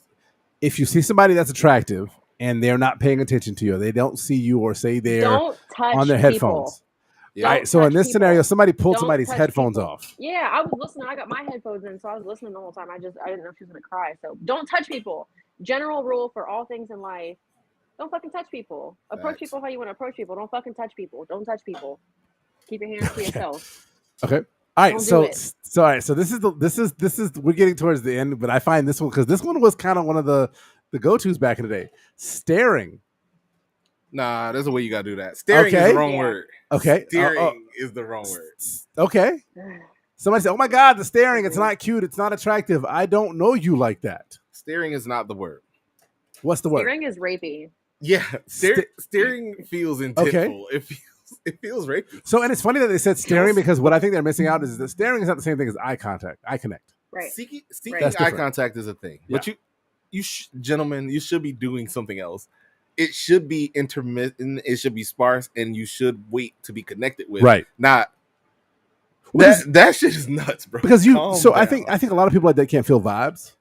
If you see somebody that's attractive and they're not paying attention to you, they don't see you or say they're Don't touch on their people. headphones. Yeah. All right, so in touch this people. scenario, somebody pulled Don't somebody's touch headphones people. off. Yeah, I was listening. I got my headphones in, so I was listening the whole time. I didn't know if she was gonna cry. So don't touch people. General rule for all things in life: don't fucking touch people. Approach Facts. people how you want to approach people. Don't fucking touch people. Don't touch people. Keep your hands to yourself. Okay. All right, Don't do so it. all right, so this is we're getting towards the end, but I find this one because this one was kind of one of the go-tos back in the day. Staring. Nah, there's a way you gotta do that. Staring is Okay. the wrong Yeah. word. Okay. Steering is the wrong word. Okay. Somebody said, "Oh my God, the staring! It's not cute. It's not attractive. I don't know you like that." Staring is not the word. What's the word? Staring is rapey. Yeah, staring feels intentful. It feels rapey. So, and it's funny that they said staring because what I think they're missing out is that staring is not the same thing as eye contact. Eye connect. Right. Seeking That's eye different. contact is a thing, but gentlemen, you should be doing something else. It should be intermittent. It should be sparse, and you should wait to be connected with. Right. Not Because- that shit is nuts, bro. because you. Calm So down. I think a lot of people like that can't feel vibes,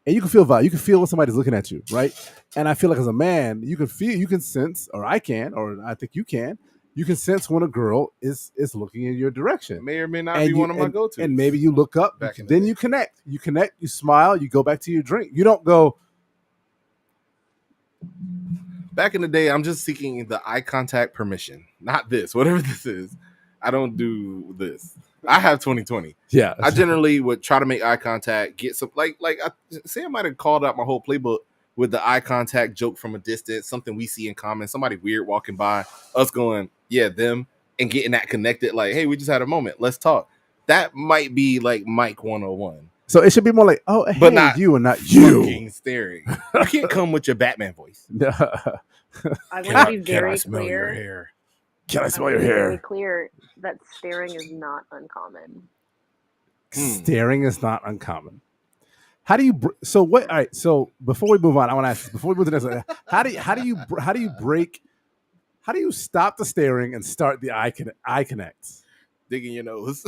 and you can feel vibe. You can feel when somebody's looking at you, right? And I feel like as a man, you can sense, or I can, or I think you can. You can sense when a girl is looking in your direction. May or may not And be one of my go-tos. And maybe you look up, then you connect. You connect, you smile, you go back to your drink. You don't go. Back in the day, I'm just seeking the eye contact permission. Not this, whatever this is. I don't do this. I have 20/20. Yeah. I generally would try to make eye contact, get some I might have called out my whole playbook with the eye contact joke from a distance, something we see in common, somebody weird walking by, us going, yeah, them, and getting that connected, like, hey, we just had a moment, let's talk. That might be like Mike 101. So it should be more like, oh, hey, but not you and not you. Staring. You can't come with your Batman voice. I want to be very clear. Hair? Can I smell your hair? Very clear that staring is not uncommon. Staring is not uncommon. How do you? So what? All right. So before we move on, I want to ask. Before we move to the next, how do you break? How do you stop the staring and start the eye connects? Digging your nose.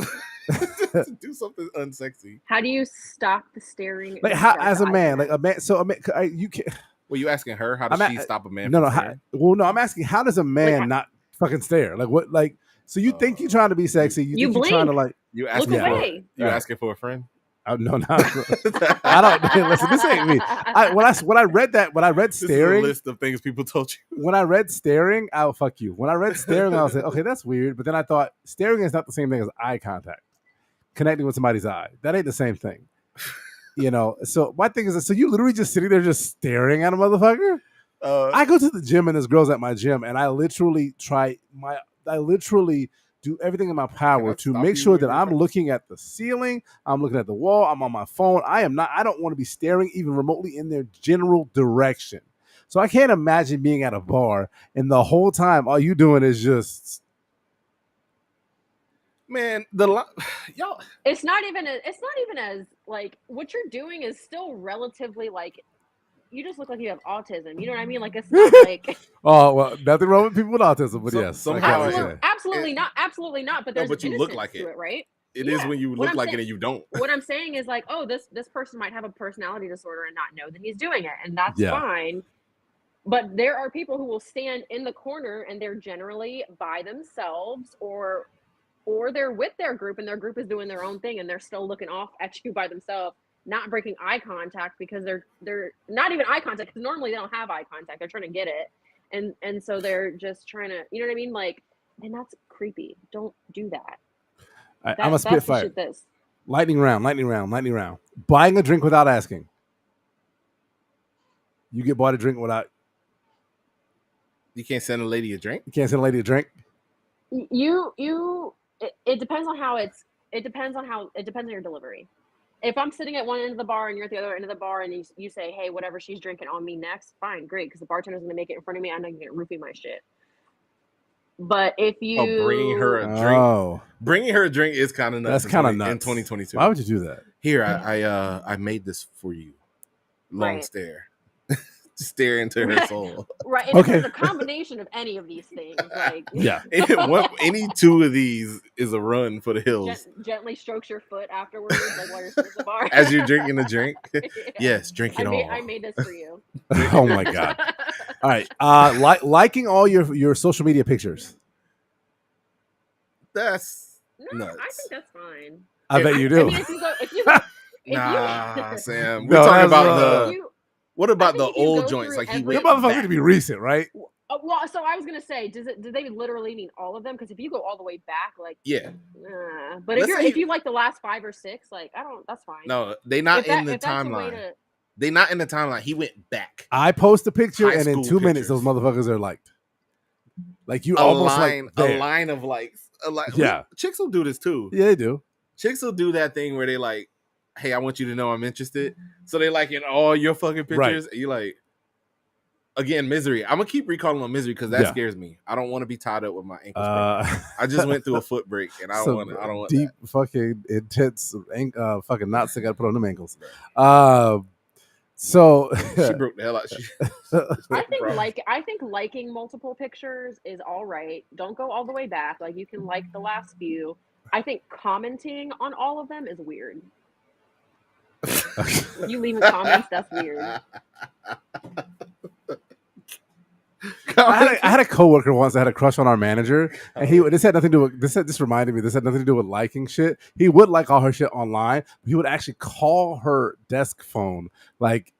Do something unsexy. How do you stop the staring? Like how, as a man, like a man. So a man, you can. Well, you asking her how does she stop a man? No. No. I'm asking how does a man not fucking stare? Like what? Like so you think you're trying to be sexy? You think you're trying to like? You asking look away. You asking for a friend? No, not. I don't listen. This ain't me. When I read staring, this is a list of things people told you. When I read staring, I'll fuck you. When I read staring, I was like, okay, that's weird. But then I thought staring is not the same thing as eye contact. Connecting with somebody's eye, that ain't the same thing. So my thing is, so you literally just sitting there just staring at a motherfucker. I go to the gym and there's girls at my gym, and I literally do everything in my power to make sure that I'm looking at the ceiling, I'm looking at the wall, I'm on my phone. I don't want to be staring even remotely in their general direction. So I can't imagine being at a bar and the whole time all you doing is just, man, y'all. It's not even as like what you're doing is still relatively like. You just look like you have autism. You know what I mean? Like it's not like. Oh well, nothing wrong with people with autism, but yes, absolutely not. But there's but you look like to it, right? It is when you look like it and you don't. What I'm saying is like, oh, this person might have a personality disorder and not know that he's doing it, and that's fine. But there are people who will stand in the corner and they're generally by themselves, or they're with their group and their group is doing their own thing and they're still looking off at you by themselves. Not breaking eye contact because they're not even eye contact because normally they don't have eye contact. They're trying to get it, and so they're just trying to, you know what I mean? Like, and that's creepy. Don't do that. I'm a spitfire. Lightning round. Buying a drink without asking. You get bought a drink without. You can't send a lady a drink. You can't send a lady a drink. It depends on how it's. It depends on your delivery. If I'm sitting at one end of the bar and you're at the other end of the bar and you say, hey, whatever she's drinking on me next, fine, great, because the bartender's going to make it in front of me. I'm not going to roofie my shit. But if you... bringing her a drink. Bringing her a drink is kind of nuts. That's kind of nuts. In 2022. Why would you do that? Here, I made this for you. Long stare. Stare into her soul. Right. And it's a combination of any of these things. Like, yeah. Any two of these is a run for the hills. Gently strokes your foot afterwards, like while you're sitting at the bar. As you're drinking a drink. Yes, drink it all. I made this for you. Oh my God. All right. Liking all your social media pictures. That's nuts. I think that's fine. I bet you do. I mean, if you go, Sam. We're talking about what about the old joints? Like he went motherfuckers to be recent, right? Well, so I was gonna say, do they literally mean all of them? Because if you go all the way back, like but if you like the last 5 or 6, like that's fine. No, they not in the timeline. They not in the timeline. He went back. I post a picture and in 2 minutes those motherfuckers are liked. Like you almost a line of likes. Yeah, chicks will do this too. Yeah, they do. Chicks will do that thing where they like, hey, I want you to know I'm interested. So they like in all your fucking pictures. Right. And you like, again, misery. I'm gonna keep recalling on misery because that scares me. I don't want to be tied up with my ankles. I just went through a foot break and I don't want deep that. Fucking intense fucking knots I got to put on them ankles. So she broke the hell out. I think liking multiple pictures is all right. Don't go all the way back. Like you can like the last few. I think commenting on all of them is weird. If you leaving comments, that's weird. I had a coworker once that had a crush on our manager, and this had nothing to do with this reminded me. This had nothing to do with liking shit. He would like all her shit online, but he would actually call her desk phone like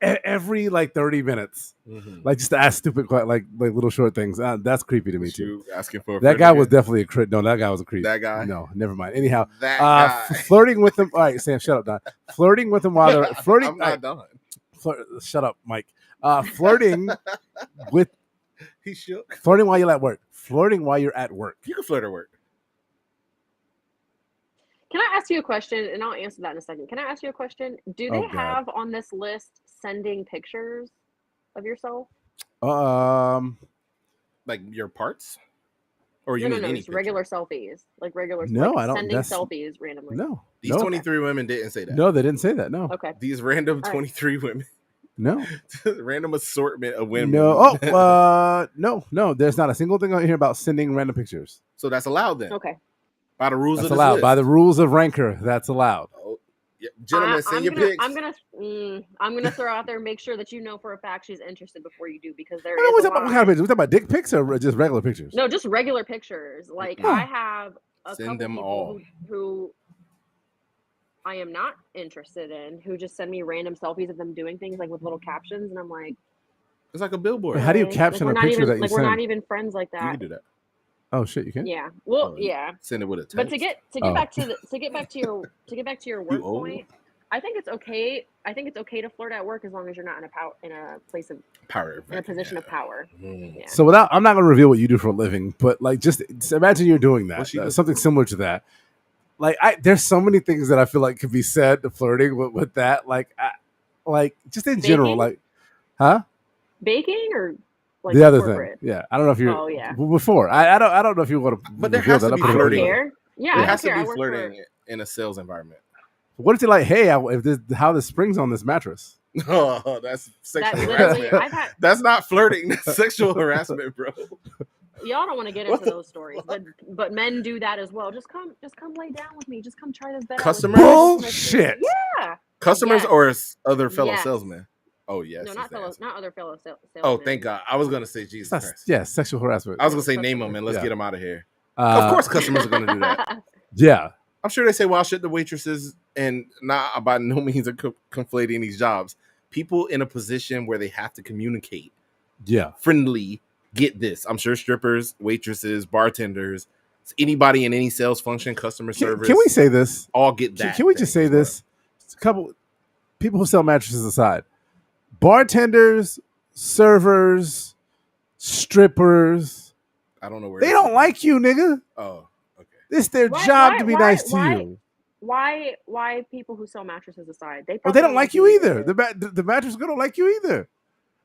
every 30 minutes, like just to ask stupid like little short things. That's creepy to me too. Asking for that guy was definitely a creep. No, that guy was a creep. That guy. No, never mind. Anyhow, that guy. Flirting with them. All right, Sam, shut up, Don. Flirting with them while they're flirting. I'm not done. Shut up, Mike. Flirting with he shook. Flirting while you're at work. Flirting while you're at work. You can flirt at work. Can I ask you a question? And I'll answer that in a second. Can I ask you a question? Do they have on this list sending pictures of yourself? Like your parts? Or you no, mean any just regular selfies. Like regular No, I don't. Sending selfies randomly. No. These 23 women didn't say that. No, they didn't say that. No. Okay. These random 23 women. No. Random assortment of women. No. Oh, no. There's not a single thing on here about sending random pictures. So that's allowed then. Okay. By the rules that's of this allowed. list. By the rules of Rancor, that's allowed. Oh, yeah. Gentlemen, send your pics. I'm gonna throw out there and make sure that you know for a fact she's interested before you do, because there What is kind of pictures? We talking about dick pics or just regular pictures? No, just regular pictures. Like I have a send couple them people all. who I am not interested in, who just send me random selfies of them doing things like with little captions, and I'm like, it's like a billboard. How do you caption a picture that you send? We're not even friends like that. You can do that. Oh shit, you can. Yeah. Well, yeah. Send it with a text. But to get back to your work point, I think it's okay. I think it's okay to flirt at work as long as you're not in a place of power, in a position of power. Yeah. So I'm not going to reveal what you do for a living, but just imagine you're doing that, something similar to that. Like there's so many things that I feel like could be said to flirting with that, like just in general, like, huh? Baking or like the other corporate? thing, yeah. I don't know if you're. Oh yeah. Before I don't know if you want to. But there has to be flirting. Yeah, there has to be flirting in a sales environment. What is it like? Hey, how the springs on this mattress? Oh, that's sexual harassment. That's not flirting. That's sexual harassment, bro. Y'all don't want to get into those stories, but men do that as well. Just come lay down with me. Just come try this bed. Customers? Bullshit. Yeah. Customers or other fellow salesmen? Oh yes. No, not other fellow salesmen. Oh, thank God. I was gonna say Jesus Christ. Yeah, sexual harassment. I was gonna say name them and let's get them out of here. Of course, customers are gonna do that. Yeah. I'm sure they say wild shit to waitresses, and not by no means are conflating these jobs. People in a position where they have to communicate, friendly, get this. I'm sure strippers, waitresses, bartenders, anybody in any sales function, customer service. Can we say this? All get that. Can we just say this? A couple people who sell mattresses aside, bartenders, servers, strippers. I don't know where they don't like you, nigga. Oh. It's their job to be nice to you. Why people who sell mattresses aside? They don't like you either. The mattress girl don't like you either.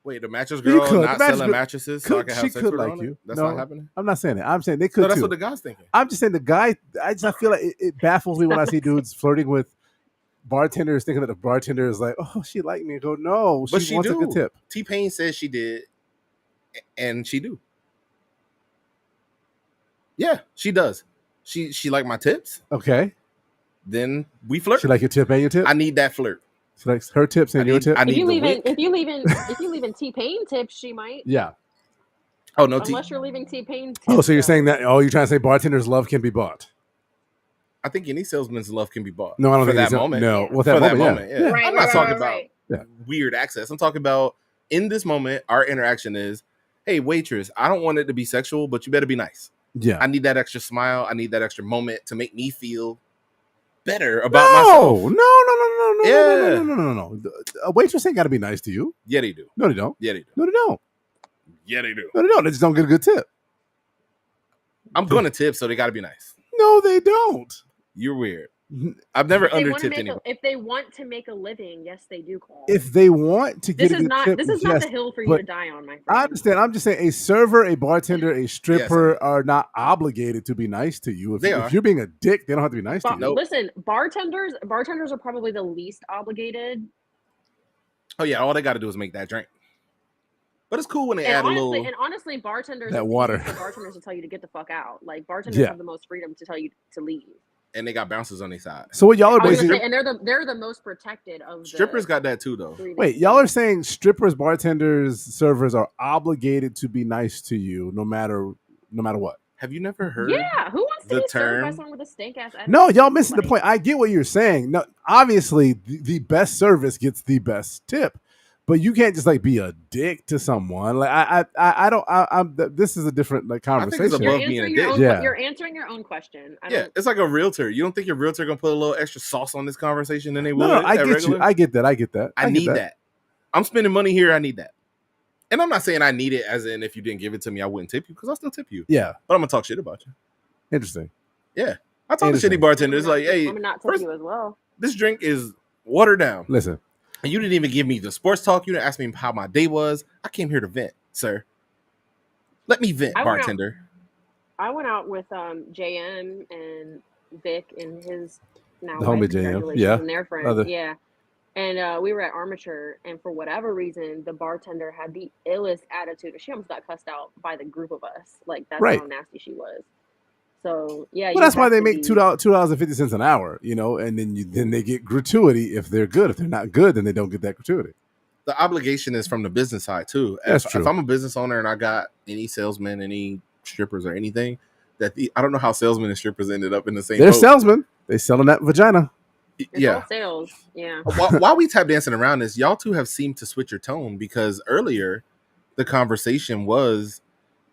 Wait, the mattress girl not selling mattresses so I can have sex with her on it? That's not happening? I'm not saying that. I'm saying they could too. That's what the guy's thinking. I'm just saying the guy, I feel like it baffles me when I see dudes flirting with bartenders, thinking that the bartender is like, oh, she liked me. I go, no, she wants a good tip. T-Pain says she did, and she do. Yeah, she does. She like my tips. Okay. Then we flirt. She like your tip and your tip? I need that flirt. She likes her tips and your tip? If you leaving T-Pain tips, she might. Yeah. Oh, no. Unless you're leaving T-Pain tips. Oh, so you're saying that, you're trying to say bartender's love can be bought? I think any salesman's love can be bought. No, I don't for think that moment. No, well, for that moment, yeah. Right, I'm not talking about weird access. I'm talking about in this moment, our interaction is, hey, waitress, I don't want it to be sexual, but you better be nice. Yeah. I need that extra smile. I need that extra moment to make me feel better about myself. No. A waitress ain't got to be nice to you. Yeah, they do. No, they don't. Yeah, they do. No, they don't. Yeah, they do. No, they don't. They just don't get a good tip. I'm going to tip, so they got to be nice. No, they don't. You're weird. I've never under-tipped anyone. If they want to make a living, yes, they do call. If they want to get a good tip, this is not the hill for you to die on, my friend. I understand. I'm just saying a server, a bartender, a stripper are not obligated to be nice to you. If you're being a dick, they don't have to be nice to you. Listen, bartenders are probably the least obligated. Oh, yeah. All they got to do is make that drink. But it's cool when they add a little. And honestly, bartenders that water. Bartenders will tell you to get the fuck out. Like bartenders have the most freedom to tell you to leave. and they got bouncers on their side. So what y'all are I was basically gonna say, and they're the most protected of strippers the got that too, though. three wait, that- y'all are saying strippers, bartenders, servers are obligated to be nice to you no matter what. Have you never heard? Yeah, who wants to the be served by term- someone with a stink ass attitude? No, y'all missing the Nobody. point. I get what you're saying. No, obviously the best service gets the best tip, but you can't just like be a dick to someone. Like I don't. I'm. This is a different like I think it's conversation. You're above being a answering your dick. own. Yeah. You're answering your own question. Yeah, it's like a realtor. You don't think your realtor gonna put a little extra sauce on this conversation than they would? No, I at get regular? you. I get that. I get need that. I'm spending money here. I need that. And I'm not saying I need it as in if you didn't give it to me, I wouldn't tip you because I'll still tip you. Yeah, But I'm gonna talk shit about you. interesting. Yeah. I talk to Interesting. shitty bartenders I'm like, hey, gonna not tip first, you as well. this drink is watered down. Listen, And you didn't even give me the sports talk. You didn't ask me how my day was. I came here to vent, sir. Let me vent, I went out- bartender. I went out with JM and Vic and his now The homie wife, JM, congratulations, yeah. and their friend, Other- yeah. And we were at Armature, and for whatever reason, the bartender had the illest attitude. She almost got cussed out by the group of us. Like that's Right. how nasty she was. So yeah, well, that's why they make $2.50 an hour, you know, and then they get gratuity if they're good. If they're not good, then they don't get that gratuity. The obligation is from the business side too. That's if, true. If I'm a business owner and I got any salesmen, any strippers or anything, I don't know how salesmen and strippers ended up in the same They're boat. salesmen. They selling that vagina. It's Yeah. all sales. Yeah. While we tap dancing around this, y'all two have seemed to switch your tone because earlier the conversation was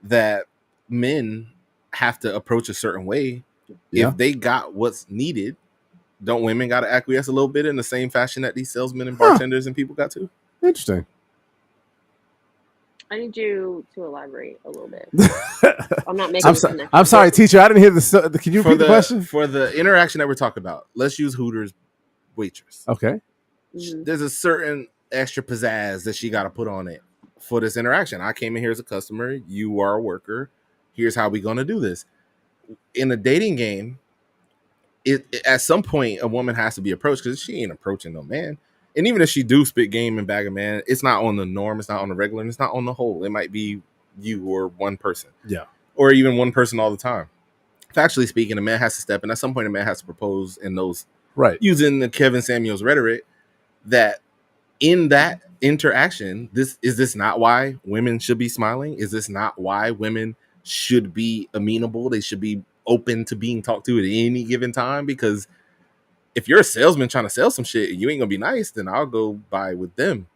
that men have to approach a certain way. Yeah. If they got what's needed, don't women got to acquiesce a little bit in the same fashion that these salesmen and bartenders and people got to? Interesting. I need you to elaborate a little bit. I'm not making. I'm sorry, teacher. I didn't hear the. Can you repeat the question? For the interaction that we're talking about, let's use Hooters waitress. Okay. There's a certain extra pizzazz that she got to put on it for this interaction. I came in here as a customer. You are a worker. Here's how we going to do this. In a dating game, at some point, a woman has to be approached because she ain't approaching no man. And even if she do spit game and bag a man, it's not on the norm. It's not on the regular. And it's not on the whole. It might be you or one person. Yeah. Or even one person all the time. Factually speaking, a man has to step in. At some point, a man has to propose in those, right, using the Kevin Samuels rhetoric, that in that interaction, is this not why women should be smiling? Is this not why women should be amenable? They should be open to being talked to at any given time? Because if you're a salesman trying to sell some shit and you ain't gonna be nice, then I'll go buy with them.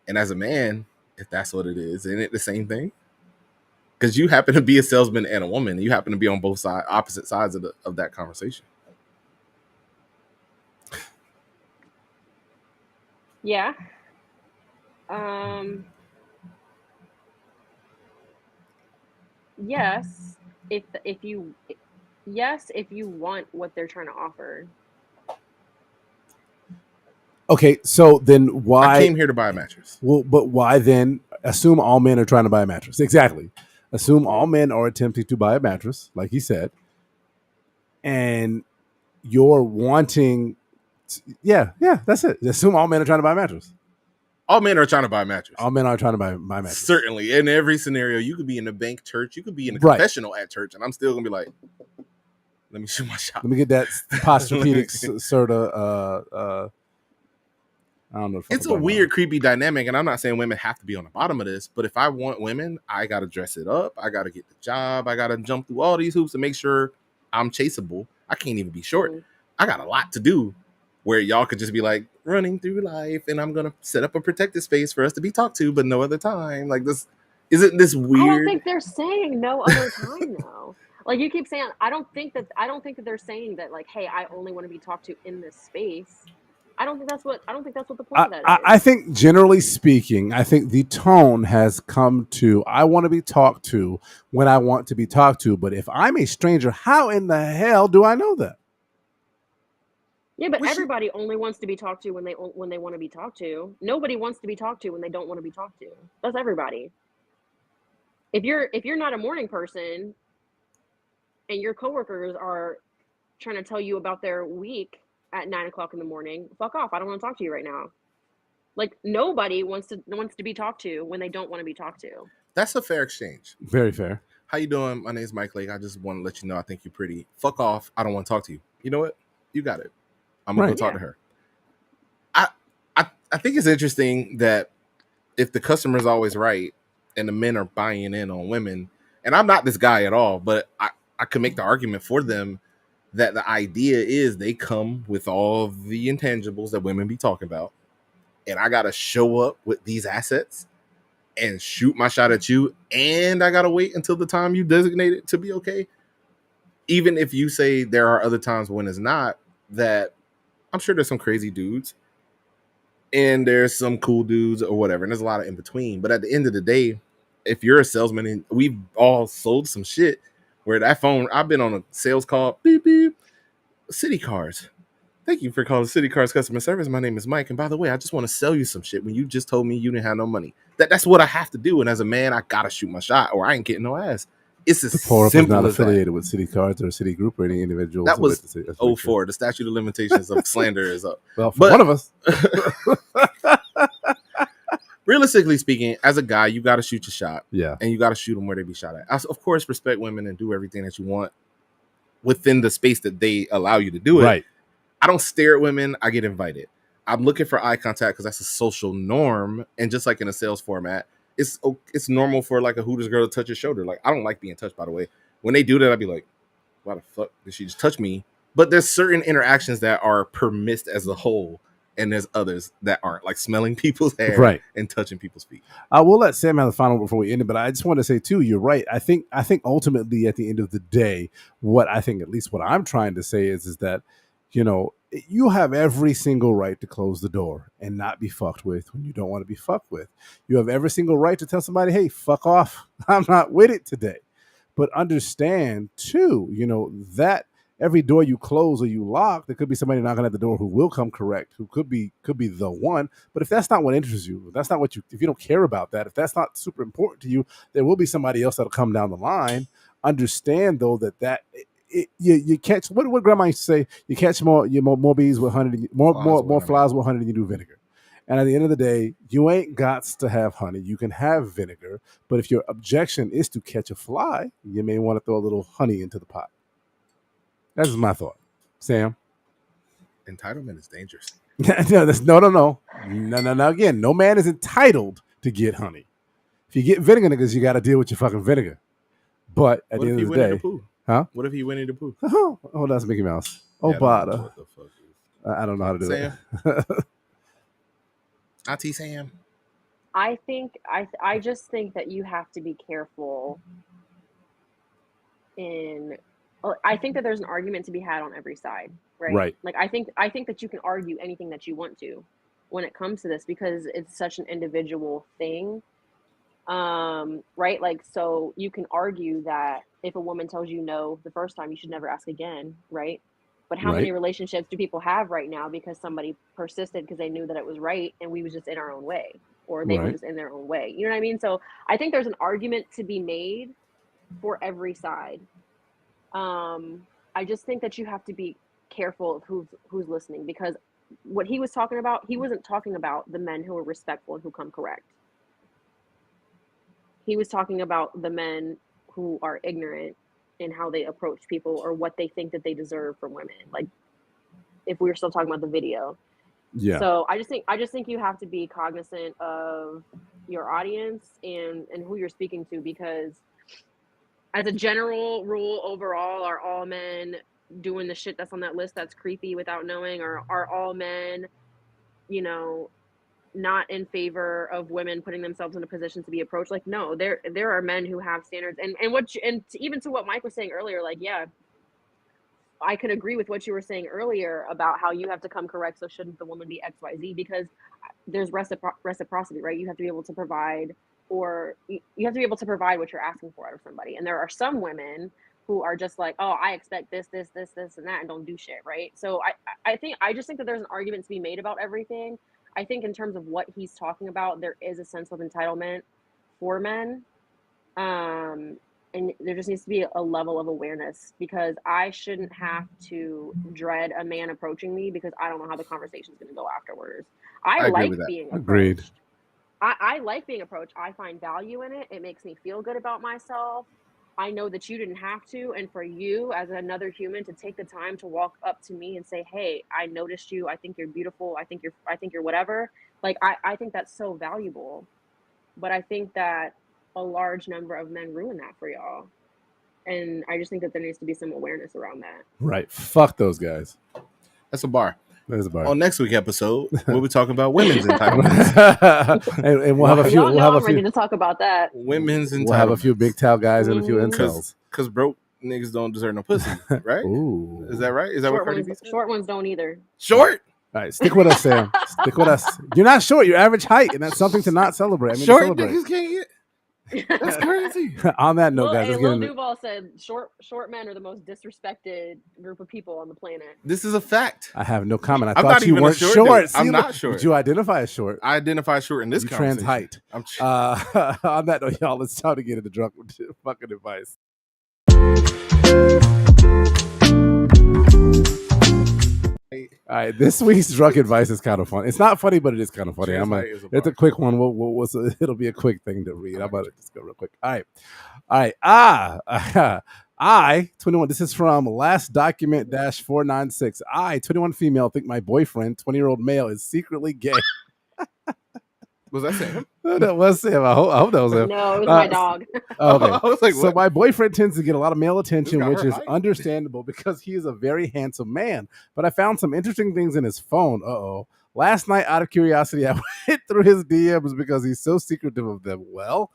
And as a man, if that's what it is, isn't it the same thing? Because you happen to be a salesman and a woman, and you happen to be on both sides, opposite sides of that conversation. Yeah. Yes, if you want what they're trying to offer. Okay, so then why? I came here to buy a mattress. Well, but why then assume all men are trying to buy a mattress? Exactly. Assume all men are attempting to buy a mattress, like he said, and you're wanting. Yeah, that's it. Assume all men are trying to buy a mattress. All men are trying to buy a mattress. All men are trying to buy mattress. Certainly. In every scenario, you could be in a bank, church, you could be in a Right. confessional at church, and I'm still gonna be like, let me shoot my shot. Let me get that posturepedic sorta. I don't know. It's a weird, creepy dynamic, and I'm not saying women have to be on the bottom of this, but if I want women, I gotta dress it up. I gotta get the job. I gotta jump through all these hoops to make sure I'm chaseable. I can't even be short. I got a lot to do. Where y'all could just be like running through life, and I'm gonna set up a protected space for us to be talked to, but no other time. Like this, isn't this weird? I don't think they're saying no other time though. Like you keep saying, I don't think that they're saying that. Like, hey, I only want to be talked to in this space. I don't think that's what the point of that is. I think generally speaking, I think the tone has come to I want to be talked to when I want to be talked to. But if I'm a stranger, how in the hell do I know that? Yeah, but everybody only wants to be talked to when they want to be talked to. Nobody wants to be talked to when they don't want to be talked to. That's everybody. If you're not a morning person and your coworkers are trying to tell you about their week at 9:00 in the morning, fuck off. I don't want to talk to you right now. Like nobody wants to be talked to when they don't want to be talked to. That's a fair exchange. Very fair. How you doing? My name's Mike Lake. I just want to let you know I think you're pretty. Fuck off. I don't want to talk to you. You know what? You got it. I'm gonna go Right. talk to her. I think it's interesting that if the customer's always right and the men are buying in on women, and I'm not this guy at all, but I could make the argument for them that the idea is they come with all the intangibles that women be talking about, and I gotta show up with these assets and shoot my shot at you, and I gotta wait until the time you designate it to be okay. Even if you say there are other times when it's not, that I'm sure there's some crazy dudes and there's some cool dudes or whatever, and there's a lot of in between. But at the end of the day, if you're a salesman, and we've all sold some shit where that phone, I've been on a sales call, beep beep, City Cars. Thank you for calling City Cars customer service. My name is Mike, and by the way, I just want to sell you some shit when you just told me you didn't have no money. That's what I have to do, and as a man, I gotta shoot my shot, or I ain't getting no ass. It's as Support was simple not as that. affiliated with City Cards or City Group or any individuals. That was with the 04. The statute of limitations of slander is up. Well, for But- one of us. Realistically speaking, as a guy, you got to shoot your shot. Yeah. And you got to shoot them where they be shot at. I, of course, respect women and do everything that you want within the space that they allow you to do it. Right. I don't stare at women. I get invited. I'm looking for eye contact because that's a social norm. And just like in a sales format, it's normal for like a Hooters girl to touch your shoulder. Like, I don't like being touched, by the way. When they do that, I'd be like, why the fuck did she just touch me? But there's certain interactions that are permissed as a whole. And there's others that aren't, like smelling people's hair and touching people's feet. I will let Sam have the final before we end it, but I just want to say too, you're right. I think ultimately at the end of the day, what I'm trying to say is that, you know, you have every single right to close the door and not be fucked with when you don't want to be fucked with. You have every single right to tell somebody, hey, fuck off. I'm not with it today. But understand too, you know, that every door you close or you lock, there could be somebody knocking at the door who will come correct, who could be the one. But if that's not what interests you, if that's not what if you don't care about that, if that's not super important to you, there will be somebody else that'll come down the line. Understand though that you catch what grandma used to say, you catch more bees with honey, more flies with honey than you do vinegar. And at the end of the day, you ain't got to have honey. You can have vinegar, but if your objection is to catch a fly, you may want to throw a little honey into the pot. That's my thought. Sam? Entitlement is dangerous. No. Again, no man is entitled to get honey. If you get vinegar, niggas, you got to deal with your fucking vinegar. But at the end of the day, huh? What if he went into poo? Oh, that's Mickey Mouse. Oh, Bada. What the fuck is... I don't know how to do Sam? that. Auntie Sam. I just think that you have to be careful I think that there's an argument to be had on every side, right? Right. Like I think that you can argue anything that you want to when it comes to this because it's such an individual thing. Right? Like, so you can argue that if a woman tells you no the first time, you should never ask again, right? But how many relationships do people have right now because somebody persisted because they knew that it was right and we was just in our own way, or they were just in their own way? You know what I mean? So I think there's an argument to be made for every side. I just think that you have to be careful of who's listening, because what he was talking about, he wasn't talking about the men who are respectful and who come correct. He was talking about the men who are ignorant in how they approach people or what they think that they deserve from women. Like, if we were still talking about the video. Yeah. So I just think you have to be cognizant of your audience and who you're speaking to, because as a general rule, overall, are all men doing the shit that's on that list that's creepy without knowing, or are all men, you know, not in favor of women putting themselves in a position to be approached? Like, no, there are men who have standards, and even to what Mike was saying earlier, like, yeah, I could agree with what you were saying earlier about how you have to come correct. So shouldn't the woman be XYZ? Because there's reciprocity, right? You have to be able to provide, or you have to be able to provide what you're asking for out of somebody. And there are some women who are just like, oh, I expect this, and that, and don't do shit, right? So I just think that there's an argument to be made about everything. I think in terms of what he's talking about, there is a sense of entitlement for men. And there just needs to be a level of awareness, because I shouldn't have to dread a man approaching me because I don't know how the conversation is going to go afterwards. I like being approached. Agreed. I like being approached. I find value in it. It makes me feel good about myself. I know that you didn't have to, and for you as another human to take the time to walk up to me and say, "Hey, I noticed you. I think you're beautiful. I think you're whatever." Like I think that's so valuable. But I think that a large number of men ruin that for y'all. And I just think that there needs to be some awareness around that. Right. Fuck those guys. That's a bar. There's a bar. On next week's episode, we'll be talking about women's entitlements. and we'll have a few. Y'all know I'm ready to talk about that. Women's entitlements. We'll have a few big towel guys and a few incels. Because broke niggas don't deserve no pussy, right? Ooh. Is that right? Is that what Cardi B said? Short ones don't either. Short? All right, stick with us, Sam. Stick with us. You're not short. You're average height, and that's something to not celebrate. I mean, Short celebrate. niggas can't get. That's crazy. On that note, Well, guys, hey, let's Lil get into Duval said short men are the most disrespected group of people on the planet. This is a fact. I have no comment. I I'm thought not you even a weren't short short. dude. I'm not short. Did you identify as short? I identify short in this You trans conversation. height. On that note, y'all, it's time to get into drunk fucking advice. All right, this week's drunk advice is kind of fun. It's not funny, but it is kind of funny. It's a quick one. It'll be a quick thing to read. I'm about to just go real quick. All right. I, 21, this is from last document -496. I, 21 female, think my boyfriend, 20-year-old male, is secretly gay. Was that Sam? That was Sam. I hope that was him. No, it was my dog. Okay. I was like, so what? my boyfriend tends to get a lot of male attention, This got which her is hyped. understandable because he is a very handsome man. But I found some interesting things in his phone. Last night, out of curiosity, I went through his DMs because he's so secretive of them. Well,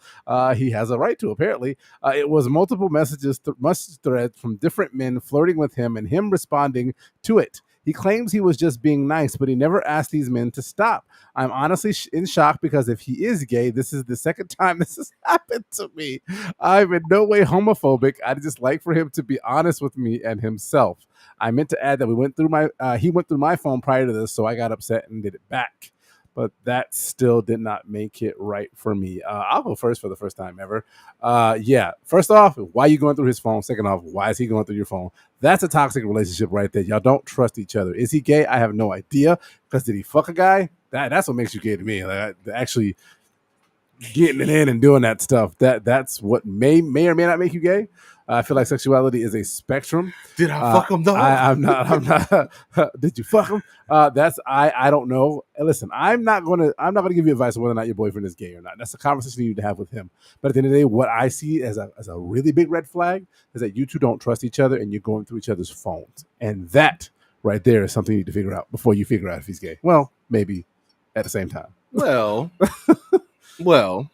he has a right to, apparently. It was multiple message threads from different men flirting with him and him responding to it. He claims he was just being nice, but he never asked these men to stop. I'm honestly in shock because if he is gay, this is the second time this has happened to me. I'm in no way homophobic. I just like for him to be honest with me and himself. I meant to add that he went through my phone prior to this, so I got upset and did it back. But that still did not make it right for me. I'll go first for the first time ever. Yeah. First off, why are you going through his phone? Second off, why is he going through your phone? That's a toxic relationship right there. Y'all don't trust each other. Is he gay? I have no idea. Because did he fuck a guy? That's what makes you gay to me. Like, actually getting it in and doing that stuff. That's what may or may not make you gay. I feel like sexuality is a spectrum. Did I fuck him though? I'm not. Did you fuck him? I don't know. Listen, I'm not gonna give you advice on whether or not your boyfriend is gay or not. That's a conversation you need to have with him. But at the end of the day, what I see as a really big red flag is that you two don't trust each other and you're going through each other's phones. And that right there is something you need to figure out before you figure out if he's gay. Well, maybe at the same time. Well,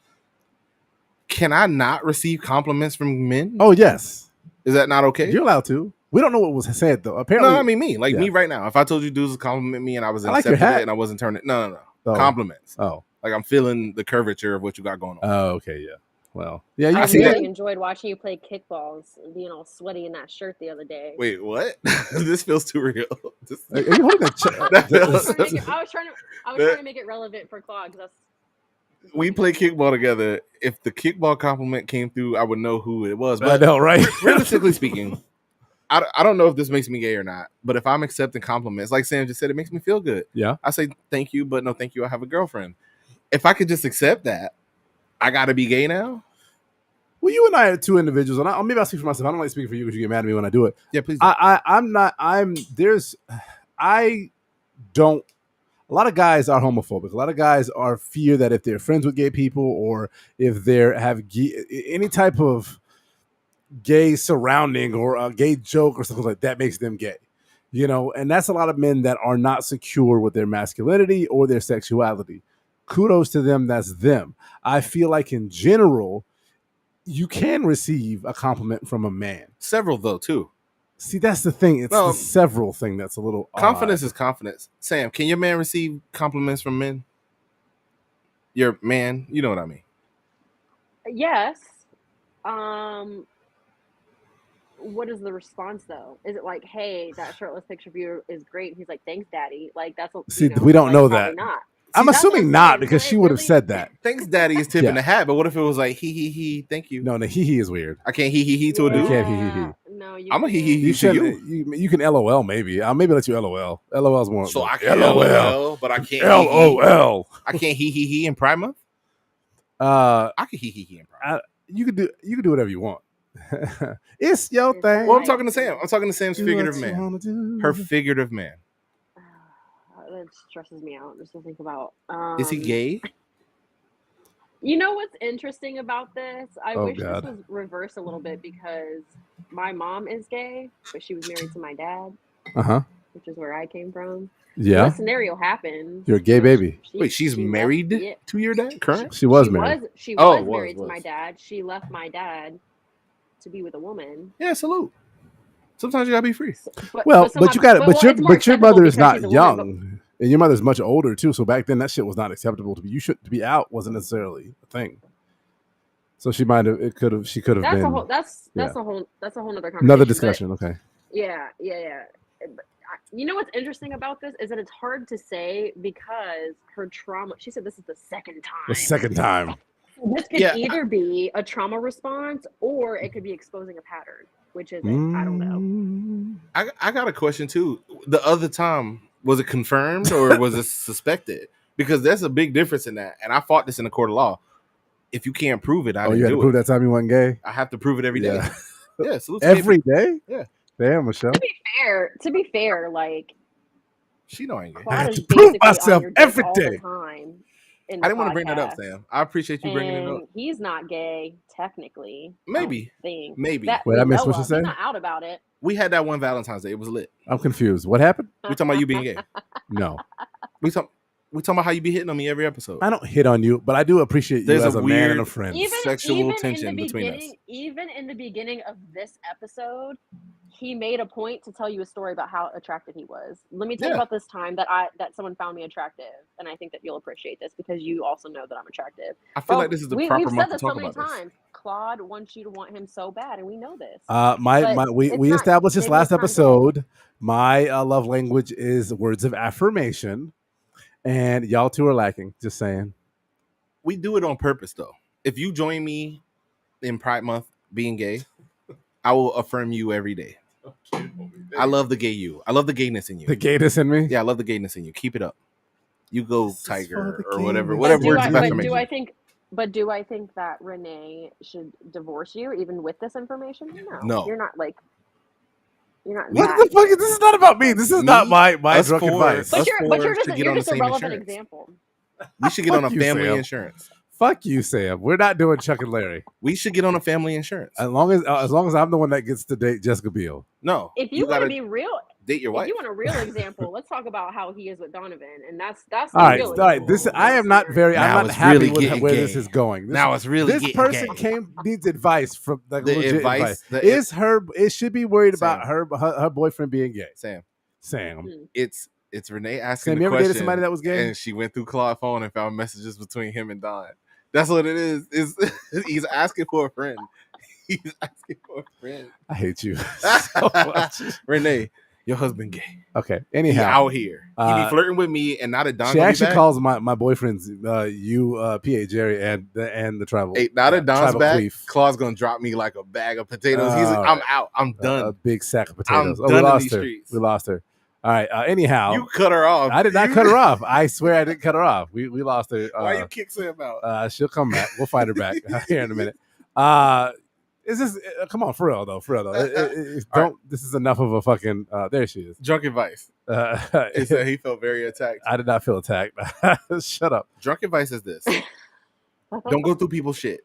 can I not receive compliments from men? Oh yes, Is that not okay? you're allowed to. We don't know what was said though. Apparently, No, I mean me. Like Yeah. me right now. If I told you dudes would compliment me and I was I like your accepting hat. it and I wasn't turning no. Oh. Compliments. Oh, Like I'm feeling the curvature of what you got going on. okay, yeah. Well, yeah, I you see really that. enjoyed watching you play kickballs, being all sweaty in that shirt the other day. Wait, what? This feels too real. Are you holding a I was trying to make it relevant for Claude because that's We play kickball together. If the kickball compliment came through, I would know who it was. I But know, right? realistically speaking, I don't know if this makes me gay or not. But if I'm accepting compliments, like Sam just said, it makes me feel good. Yeah. I say thank you, but no thank you. I have a girlfriend. If I could just accept that, I gotta be gay now. Well, you and I are two individuals, and maybe I'll speak for myself. I don't like speaking for you because you get mad at me when I do it. Yeah, please. I'm not. I don't. A lot of guys are homophobic. A lot of guys are fear that if they're friends with gay people or if they have any type of gay surrounding or a gay joke or something like that makes them gay. You know, and that's a lot of men that are not secure with their masculinity or their sexuality. Kudos to them. That's them. I feel like in general, you can receive a compliment from a man. Several though too. See, that's the thing. It's Well, the several thing that's a little Confidence odd. is confidence. Sam, can your man receive compliments from men? Your man, you know what I mean. yes. What is the response though? Is it like, hey, that shirtless picture of you is great? And he's like, thanks, daddy. Like that's what. See, we don't know probably that. Not. I'm that's what assuming I'm not saying. because Will she it would have really- said that. Thanks, daddy is tipping Yeah. the hat. But what if it was like he, thank you? No, the hee is weird. I can't he to a You dude. can't hee. No, you I'm a can't. hee. You to should. you. You can LOL maybe. I'll maybe let you LOL. LOL's more. So I can LOL. LOL, but I can't LOL. I can't he in Pride Month. Uh, I can he in Pride. you can do whatever you want. It's your It's thing. Well, I'm like- talking to Sam. I'm talking to Sam's Do figurative what you man. wanna do. Her figurative man. That stresses me out just to think about. Is he gay? You know what's interesting about this? I Oh, wish God. this was reversed a little bit because my mom is gay, but she was married to my dad, Uh-huh. which is where I came from. Yeah. This scenario happened. You're a gay baby. Wait, she's she left- married yeah. to your dad? Current? She was married. She Oh, was married to was. my dad. She left my dad to be with a woman. Yeah, salute. Sometimes you gotta be free. But your mother is not young, woman, and your mother's much older too. So back then, that shit was not acceptable to be. To be out wasn't necessarily a thing. So she might have. She could have that's been. a whole. That's yeah. a whole other conversation. Another discussion. Okay. Yeah. You know what's interesting about this is that it's hard to say because her trauma. She said this is the second time. The second time. This could either be a trauma response or it could be exposing a pattern, which is I don't know. I got a question too. The other time, was it confirmed or was it suspected? Because there's a big difference in that. And I fought this in the court of law. If you can't prove it, I didn't you had to do prove it. that time you wasn't gay? I have to prove it every day. Yeah, salute to Every Gabe. day? Yeah. Damn, Michelle. To be fair, like she know I ain't gay. I have Claude to is prove basically myself on your dick every all day. the time in I the didn't want to bring that up, podcast. Sam. I appreciate you bringing it up. And he's not gay, technically. Maybe. Maybe. Wait, I missed what you said? He's not out about it. We had that one Valentine's Day. It was lit. I'm confused. What happened? We talking about you being gay. No. We talking about how you be hitting on me every episode. I don't hit on you, but I do appreciate you as a man and a weird friend. sexual tension between us. Even in the beginning of this episode, he made a point to tell you a story about how attractive he was. Let me tell you about this time that someone found me attractive, and I think that you'll appreciate this because you also know that I'm attractive. I feel like this is the proper we've month said to this talk so many about this. times. Claude wants you to want him so bad, and we know this. We established this last episode. My love language is words of affirmation, and y'all two are lacking. Just saying. We do it on purpose, though. If you join me in Pride Month being gay, I will affirm you every day. I love the gay you. I love the gayness in you. The gayness in me? Yeah, I love the gayness in you. Keep it up. You go Tiger or whatever. But Words of affirmation. do I think that Renee should divorce you even with this information? No. You're not like. You're not. What the fuck? This is not about me. This is not my drunk advice. But you're just a relevant example. We should get on a family insurance. Fuck you, Sam. We're not doing Chuck and Larry. We should get on a family insurance. As long as I'm the one that gets to date Jessica Biel. No. If you want to be real, date your wife. If you want a real example, let's talk about how he is with Donovan, and that's all right. All right. I'm not happy with where this is going. Now it's really this person needs advice from the advice. It should be worried about her boyfriend being gay. Sam. It's Renee asking Sam, the you ever question, dated somebody that was gay? And she went through Claude's phone and found messages between him and Don. That's what it is. He's asking for a friend. He's asking for a friend. I hate you so much. Renee, your husband gay. Okay. Anyhow. He out here. He be flirting with me and not a Don. She actually calls my boyfriends P.A. Jerry and the tribal. Hey, now that Don's back, Claude's gonna drop me like a bag of potatoes. He's like, I'm out. I'm done. A big sack of potatoes. I'm done in these streets. We lost her. All right. Anyhow, you cut her off. I did not cut her off. I swear I didn't cut her off. We lost her. Why you kick Sam out? She'll come back. We'll fight her back here in a minute. Is this? Come on, for real though. This is enough of a fucking. There she is. Drunk advice. He said he felt very attacked. I did not feel attacked. Shut up. Drunk advice is this: don't go through people's shit.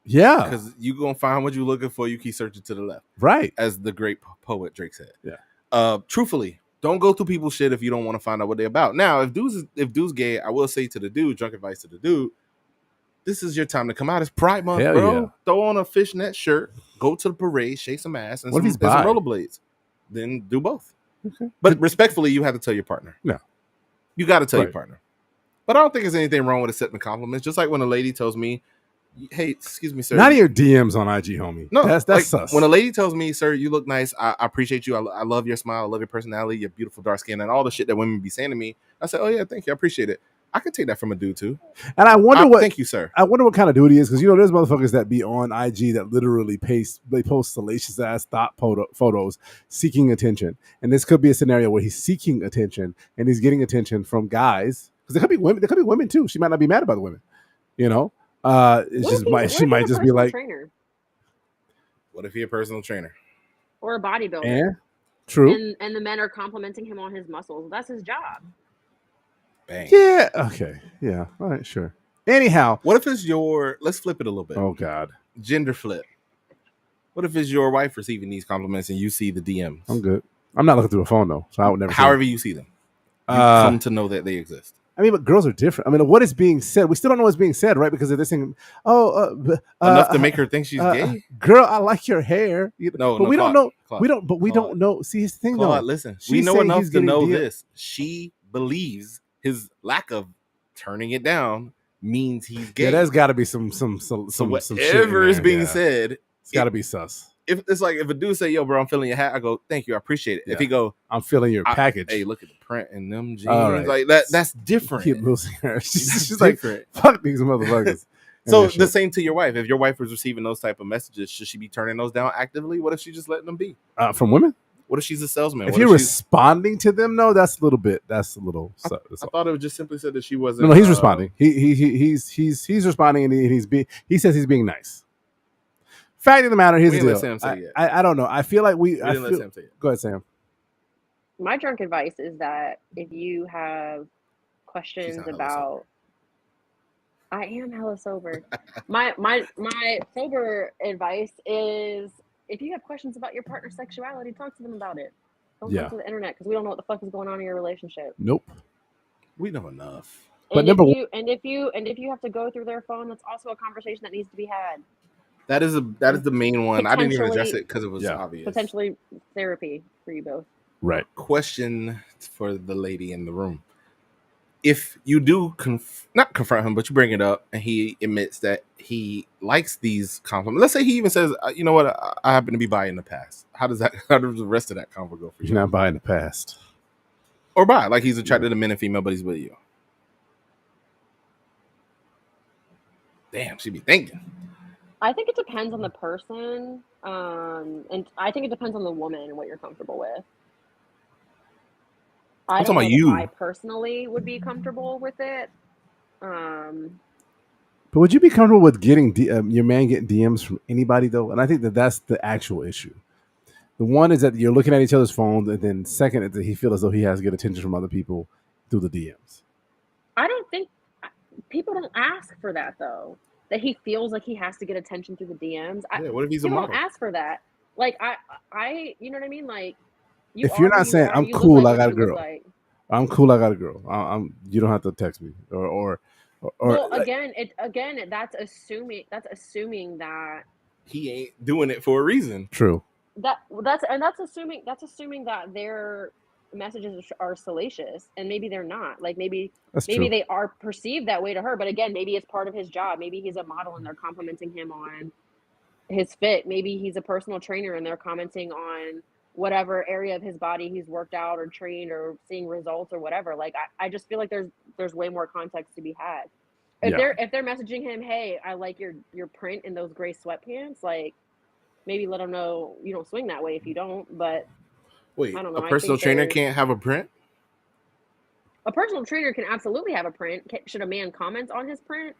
Yeah, because you gonna find what you're looking for. You keep searching to the left. Right, as the great poet Drake said. Yeah. Truthfully. Don't go through people's shit if you don't want to find out what they're about. Now, if dude's gay, I will say to the dude, drunk advice to the dude, this is your time to come out. It's Pride Month, bro. Yeah. Throw on a fishnet shirt, go to the parade, shake some ass, and some rollerblades. Then do both. Okay. But respectfully, you have to tell your partner. No. You got to tell your partner. But I don't think there's anything wrong with accepting compliments. Just like when a lady tells me, hey, excuse me, sir. Not in your DMs on IG, homie. No, that's like, sus. When a lady tells me, sir, you look nice. I appreciate you. I love your smile. I love your personality, your beautiful dark skin, and all the shit that women be saying to me. I say, oh, yeah, thank you. I appreciate it. I can take that from a dude, too. And I wonder thank you, sir. I wonder what kind of dude he is, because, there's motherfuckers that be on IG that literally post salacious-ass thought photos seeking attention. And this could be a scenario where he's seeking attention, and he's getting attention from guys. Because there could be women. There could be women, too. She might not be mad about the women, She might just be like, What if he a personal trainer? Or a bodybuilder. And true. And the men are complimenting him on his muscles. That's his job. Bang. Yeah. Okay. Yeah. All right. Sure. Anyhow. What if it's let's flip it a little bit. Oh God. Gender flip. What if it's your wife receiving these compliments and you see the DMs? I'm good. I'm not looking through a phone though, so I would never. However you see them, you come to know that they exist. I mean, but girls are different. I mean, what is being said? We still don't know what's being said, right? Because of this thing. Enough to make her think she's gay. Girl, I like your hair. No, but we Claude, don't know. Claude, We don't. But we Claude, don't know. See, his thing Claude, though. listen, we She's know saying enough he's to getting know DM. this. She believes his lack of turning it down means he's gay. Yeah, there's got to be some whatever shit is being said. It's got to be sus. If it's like if a dude say, "Yo, bro, I'm feeling your hat," I go, "Thank you, I appreciate it." Yeah. If he go, "I'm feeling your package," hey, look at the print in them jeans, right. like that's different. Keep losing her. She's different. Like, "Fuck these motherfuckers." So the same to your wife. If your wife was receiving those type of messages, should she be turning those down actively? What if she just letting them be? From women? What if she's a salesman? If you're responding to them, no, that's a little bit. That's a little. I thought it was just simply said that she wasn't. No, he's responding. He's responding, and he says he's being nice. Fact of the matter, here's the deal. I don't know. I feel like we didn't let Sam say it. Go ahead, Sam. My drunk advice is that if you have questions about, I am hella sober. my sober advice is if you have questions about your partner's sexuality, talk to them about it. Don't come to the internet because we don't know what the fuck is going on in your relationship. Nope. We know enough. And if you have to go through their phone, that's also a conversation that needs to be had. That is the main one. I didn't even address it because it was obvious. Potentially therapy for you both. Right. Question for the lady in the room. If you do not confront him, but you bring it up and he admits that he likes these compliments. Let's say he even says, you know what, I happen to be bi in the past. How does the rest of that convo go for you? You're not bi in the past. Or bi, like he's attracted to men and female, but he's with you. Damn, she be thinking. I think it depends on the person, and I think it depends on the woman and what you're comfortable with. I don't know if I personally would be comfortable with it. But would you be comfortable with getting your man getting DMs from anybody though? And I think that's the actual issue. The one is that you're looking at each other's phones, and then second is that he feels as though he has to get attention from other people through the DMs. I don't think people don't ask for that though. That he feels like he has to get attention through the DMs. What if he's a model? Don't ask for that. Like I, you know what I mean? Like, if you're not saying I'm cool, I got a girl. I'm cool, I got a girl. You don't have to text me or. Well, again, that's assuming that he ain't doing it for a reason. True. That's assuming that their messages are salacious, and maybe they're not. Like maybe they are perceived that way to her, but again, maybe it's part of his job. Maybe he's a model and they're complimenting him on his fit. Maybe he's a personal trainer and they're commenting on whatever area of his body he's worked out or trained or seeing results or whatever. Like I just feel like there's way more context to be had. If they're messaging him, hey, I like your print in those gray sweatpants, like maybe let him know you don't swing that way if you don't. But wait, I don't know. A personal trainer can't have a print? A personal trainer can absolutely have a print. Should a man comment on his print?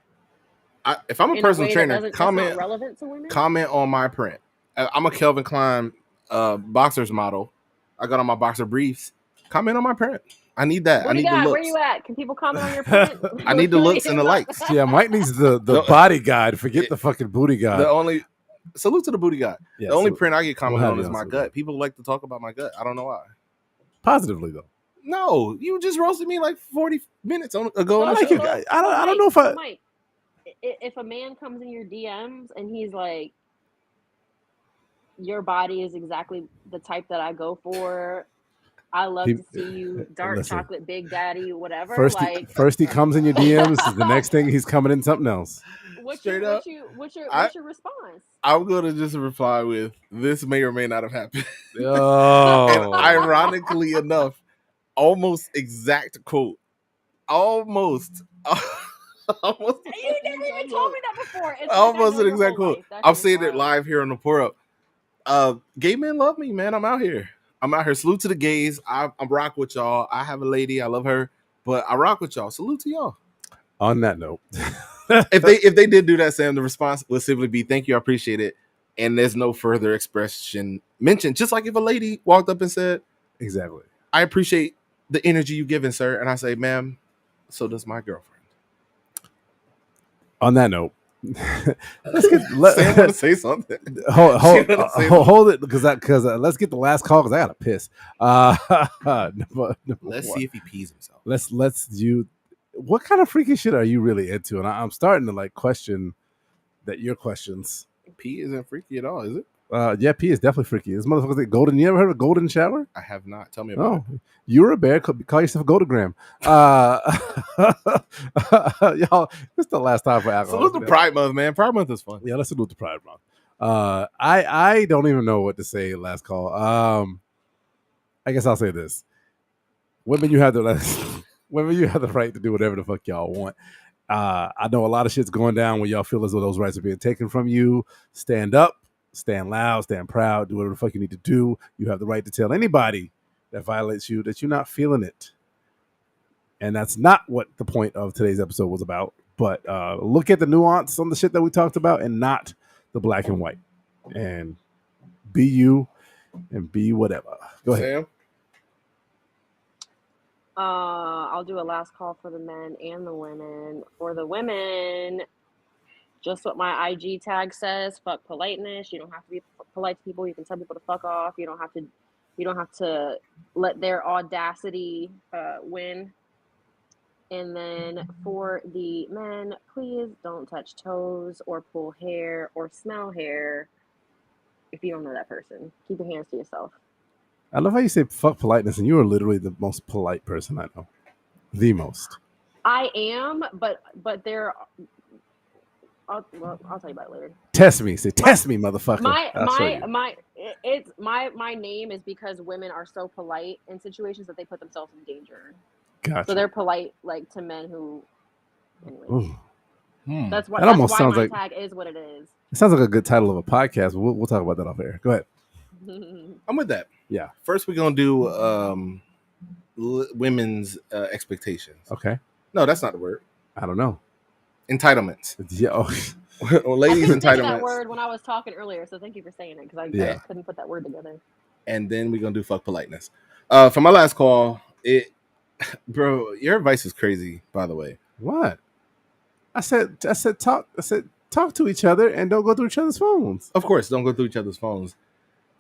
If I'm a personal trainer, comment relevant to women? Comment on my print. I'm a Calvin Klein boxers model. I got on my boxer briefs. Comment on my print. I need that. I need the looks. Where you at? Can people comment on your print? I need the looks and the likes. Yeah, Mike needs the body guide. Forget the fucking booty guide. Salute to the booty guide. The only print I get commented on is my gut. People like to talk about my gut. I don't know why. Positively though. No, you just roasted me like 40 minutes ago. I don't know if Mike, if a man comes in your DMs and he's like, your body is exactly the type that I go for. I love to see you, dark chocolate, big daddy, whatever. First he comes in your DMs. The next thing he's coming in something else. What's your response? I'm gonna just reply with, "This may or may not have happened." Oh. And ironically enough, almost exact quote. Almost. You never even told me that before. It's almost an exact quote. I'm saying it live here on the Pour Up. Gay men love me, man. I'm out here. Salute to the gays. I rock with y'all. I have a lady. I love her, but I rock with y'all. Salute to y'all. On that note, if they did do that, Sam, the response would simply be, "Thank you. I appreciate it. and there's no further expression mentioned. Just like if a lady walked up and said, Exactly. I appreciate the energy you given, sir. And I say, ma'am, so does my girlfriend. On that note, let's get Sam want to say something. hold it because let's get the last call because I gotta piss. Let's see if he pees himself. Let's do. What kind of freaky shit are you really into? And I'm starting to like question that your questions. Pee isn't freaky at all, is it? Yeah, pee is definitely freaky. This motherfucker's like golden. You ever heard of golden shower? I have not. Tell me about it. You're a bear. Call yourself Goldogram. Y'all, this is the last time for alcohol. So it's the Pride Month, man. Pride Month is fun. Yeah, let's do the Pride Month. I don't even know what to say last call. I guess I'll say this. Women, you have the right to do whatever the fuck y'all want. I know a lot of shit's going down when y'all feel as though those rights are being taken from you. Stand up. Stand loud, stand proud, do whatever the fuck you need to do. You have the right to tell anybody that violates you that you're not feeling it. And that's not what the point of today's episode was about. But look at the nuance on the shit that we talked about and not the black and white. And be you and be whatever. Go ahead. Sam? I'll do a last call for the men and the women. For the women, just what my IG tag says, fuck politeness. You don't have to be polite to people. You can tell people to fuck off. You don't have to let their audacity win. And then for the men, please don't touch toes or pull hair or smell hair if you don't know that person. Keep your hands to yourself. I love how you say fuck politeness, and you are literally the most polite person I know. The most. I am, but there. I'll tell you about it later. Test me, test me, motherfucker. My name is because women are so polite in situations that they put themselves in danger. Gotcha. So they're polite, like to men who. Anyway. That's why. That almost sounds my like tag is what it is. It sounds like a good title of a podcast. We'll talk about that off air. Go ahead. I'm with that. Yeah. First, we're gonna do women's expectations. Okay. No, that's not the word. I don't know. Entitlements. Yeah. Or ladies' entitlements. That word when I was talking earlier, so thank you for saying it because I couldn't put that word together. And then we're gonna do fuck politeness. For my last call, bro, your advice is crazy. By the way, what? I said talk to each other and don't go through each other's phones. Of course, don't go through each other's phones.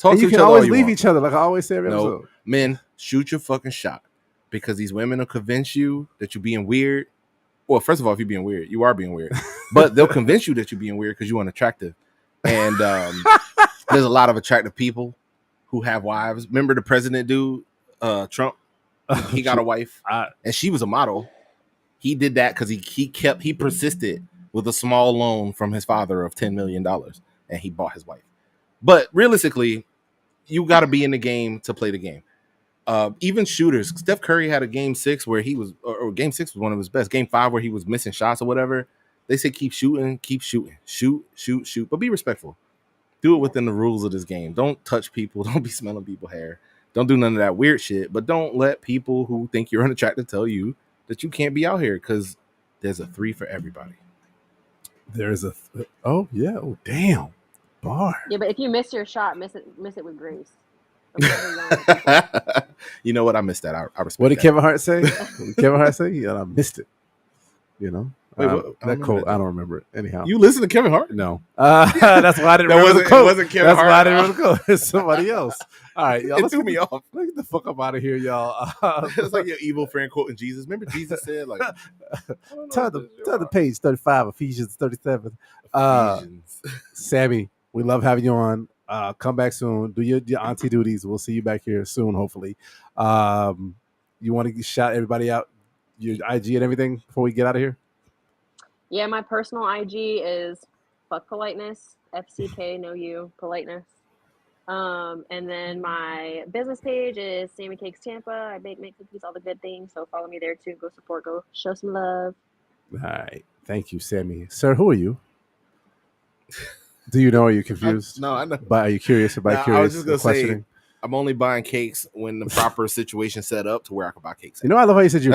You can always leave each other, like I always say every episode. Men, shoot your fucking shot because these women will convince you that you're being weird. Well, first of all, if you're being weird, you are being weird. But they'll convince you that you're being weird because you're unattractive. And there's a lot of attractive people who have wives. Remember the president dude, Trump? He got a wife, and she was a model. He did that because he persisted with a small loan from his father of $10 million, and he bought his wife. But realistically, you got to be in the game to play the game. Even shooters, Steph Curry had a game 6 where he was, or game 6 was one of his best. Game 5 where he was missing shots or whatever. They say keep shooting, shoot, but be respectful. Do it within the rules of this game. Don't touch people. Don't be smelling people's hair. Don't do none of that weird shit. But don't let people who think you're unattractive tell you that you can't be out here because there's a 3 for everybody. There's a oh yeah, oh damn, bar. Yeah, but if you miss your shot, miss it with grace. You know what? I missed that. I respect. What did that. Kevin Hart say? Kevin Hart say? Yeah, I missed it. You know, Wait, that quote. I don't remember it. Anyhow, you listen to Kevin Hart? No, that's why I didn't remember the quote. Wasn't Kevin that's Hart. why I didn't remember the quote. It's somebody else. All right, y'all. It threw me off. Let's get the fuck up out of here, y'all. It's like your evil friend quoting Jesus. Remember Jesus said, like, turn the page 35, Ephesians 37. Sammy, we love having you on. Come back soon. Do your auntie duties. We'll see you back here soon, hopefully. You want to shout everybody out, your IG and everything before we get out of here? Yeah, my personal IG is fuck politeness, FCK, no you, politeness. And then my business page is Sammy Cakes Tampa. I make cookies, all the good things. So follow me there too. Go support, go show some love. All right. Thank you, Sammy. Sir, who are you? Do you know? Are you confused? No, I know. But are you curious? I was just gonna say, I'm only buying cakes when the proper situation set up to where I can buy cakes. You know, I love how you said he's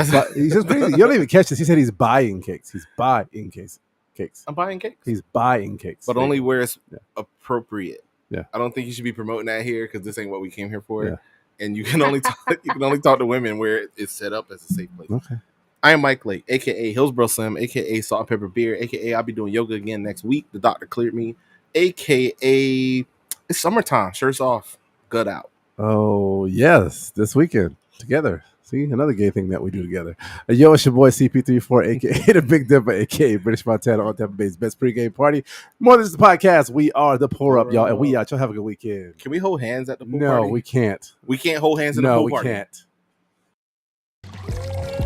just crazy. You don't even catch this. He said he's buying cakes. He's buying cakes. cakes. I'm buying cakes. He's buying cakes, but only where it's appropriate. Yeah. I don't think you should be promoting that here because this ain't what we came here for. Yeah. And you can only talk to women where it's set up as a safe place. Okay. I am Mike Lake, aka Hillsboro Slim, aka Salt and Pepper Beer, aka I'll be doing yoga again next week. The doctor cleared me, aka it's summertime, shirts off, gut out. Oh yes, this weekend together. See, another gay thing that we do together. Yo, it's your boy CP34, aka the Big Dipper, aka British Montana on Tampa Bay's best pregame party. More than just the podcast, we are the Pour Up, y'all, and we out. Y'all have a good weekend. Can we hold hands at the pool No, party? we can't. We can't hold hands in the pool party. No, we can't.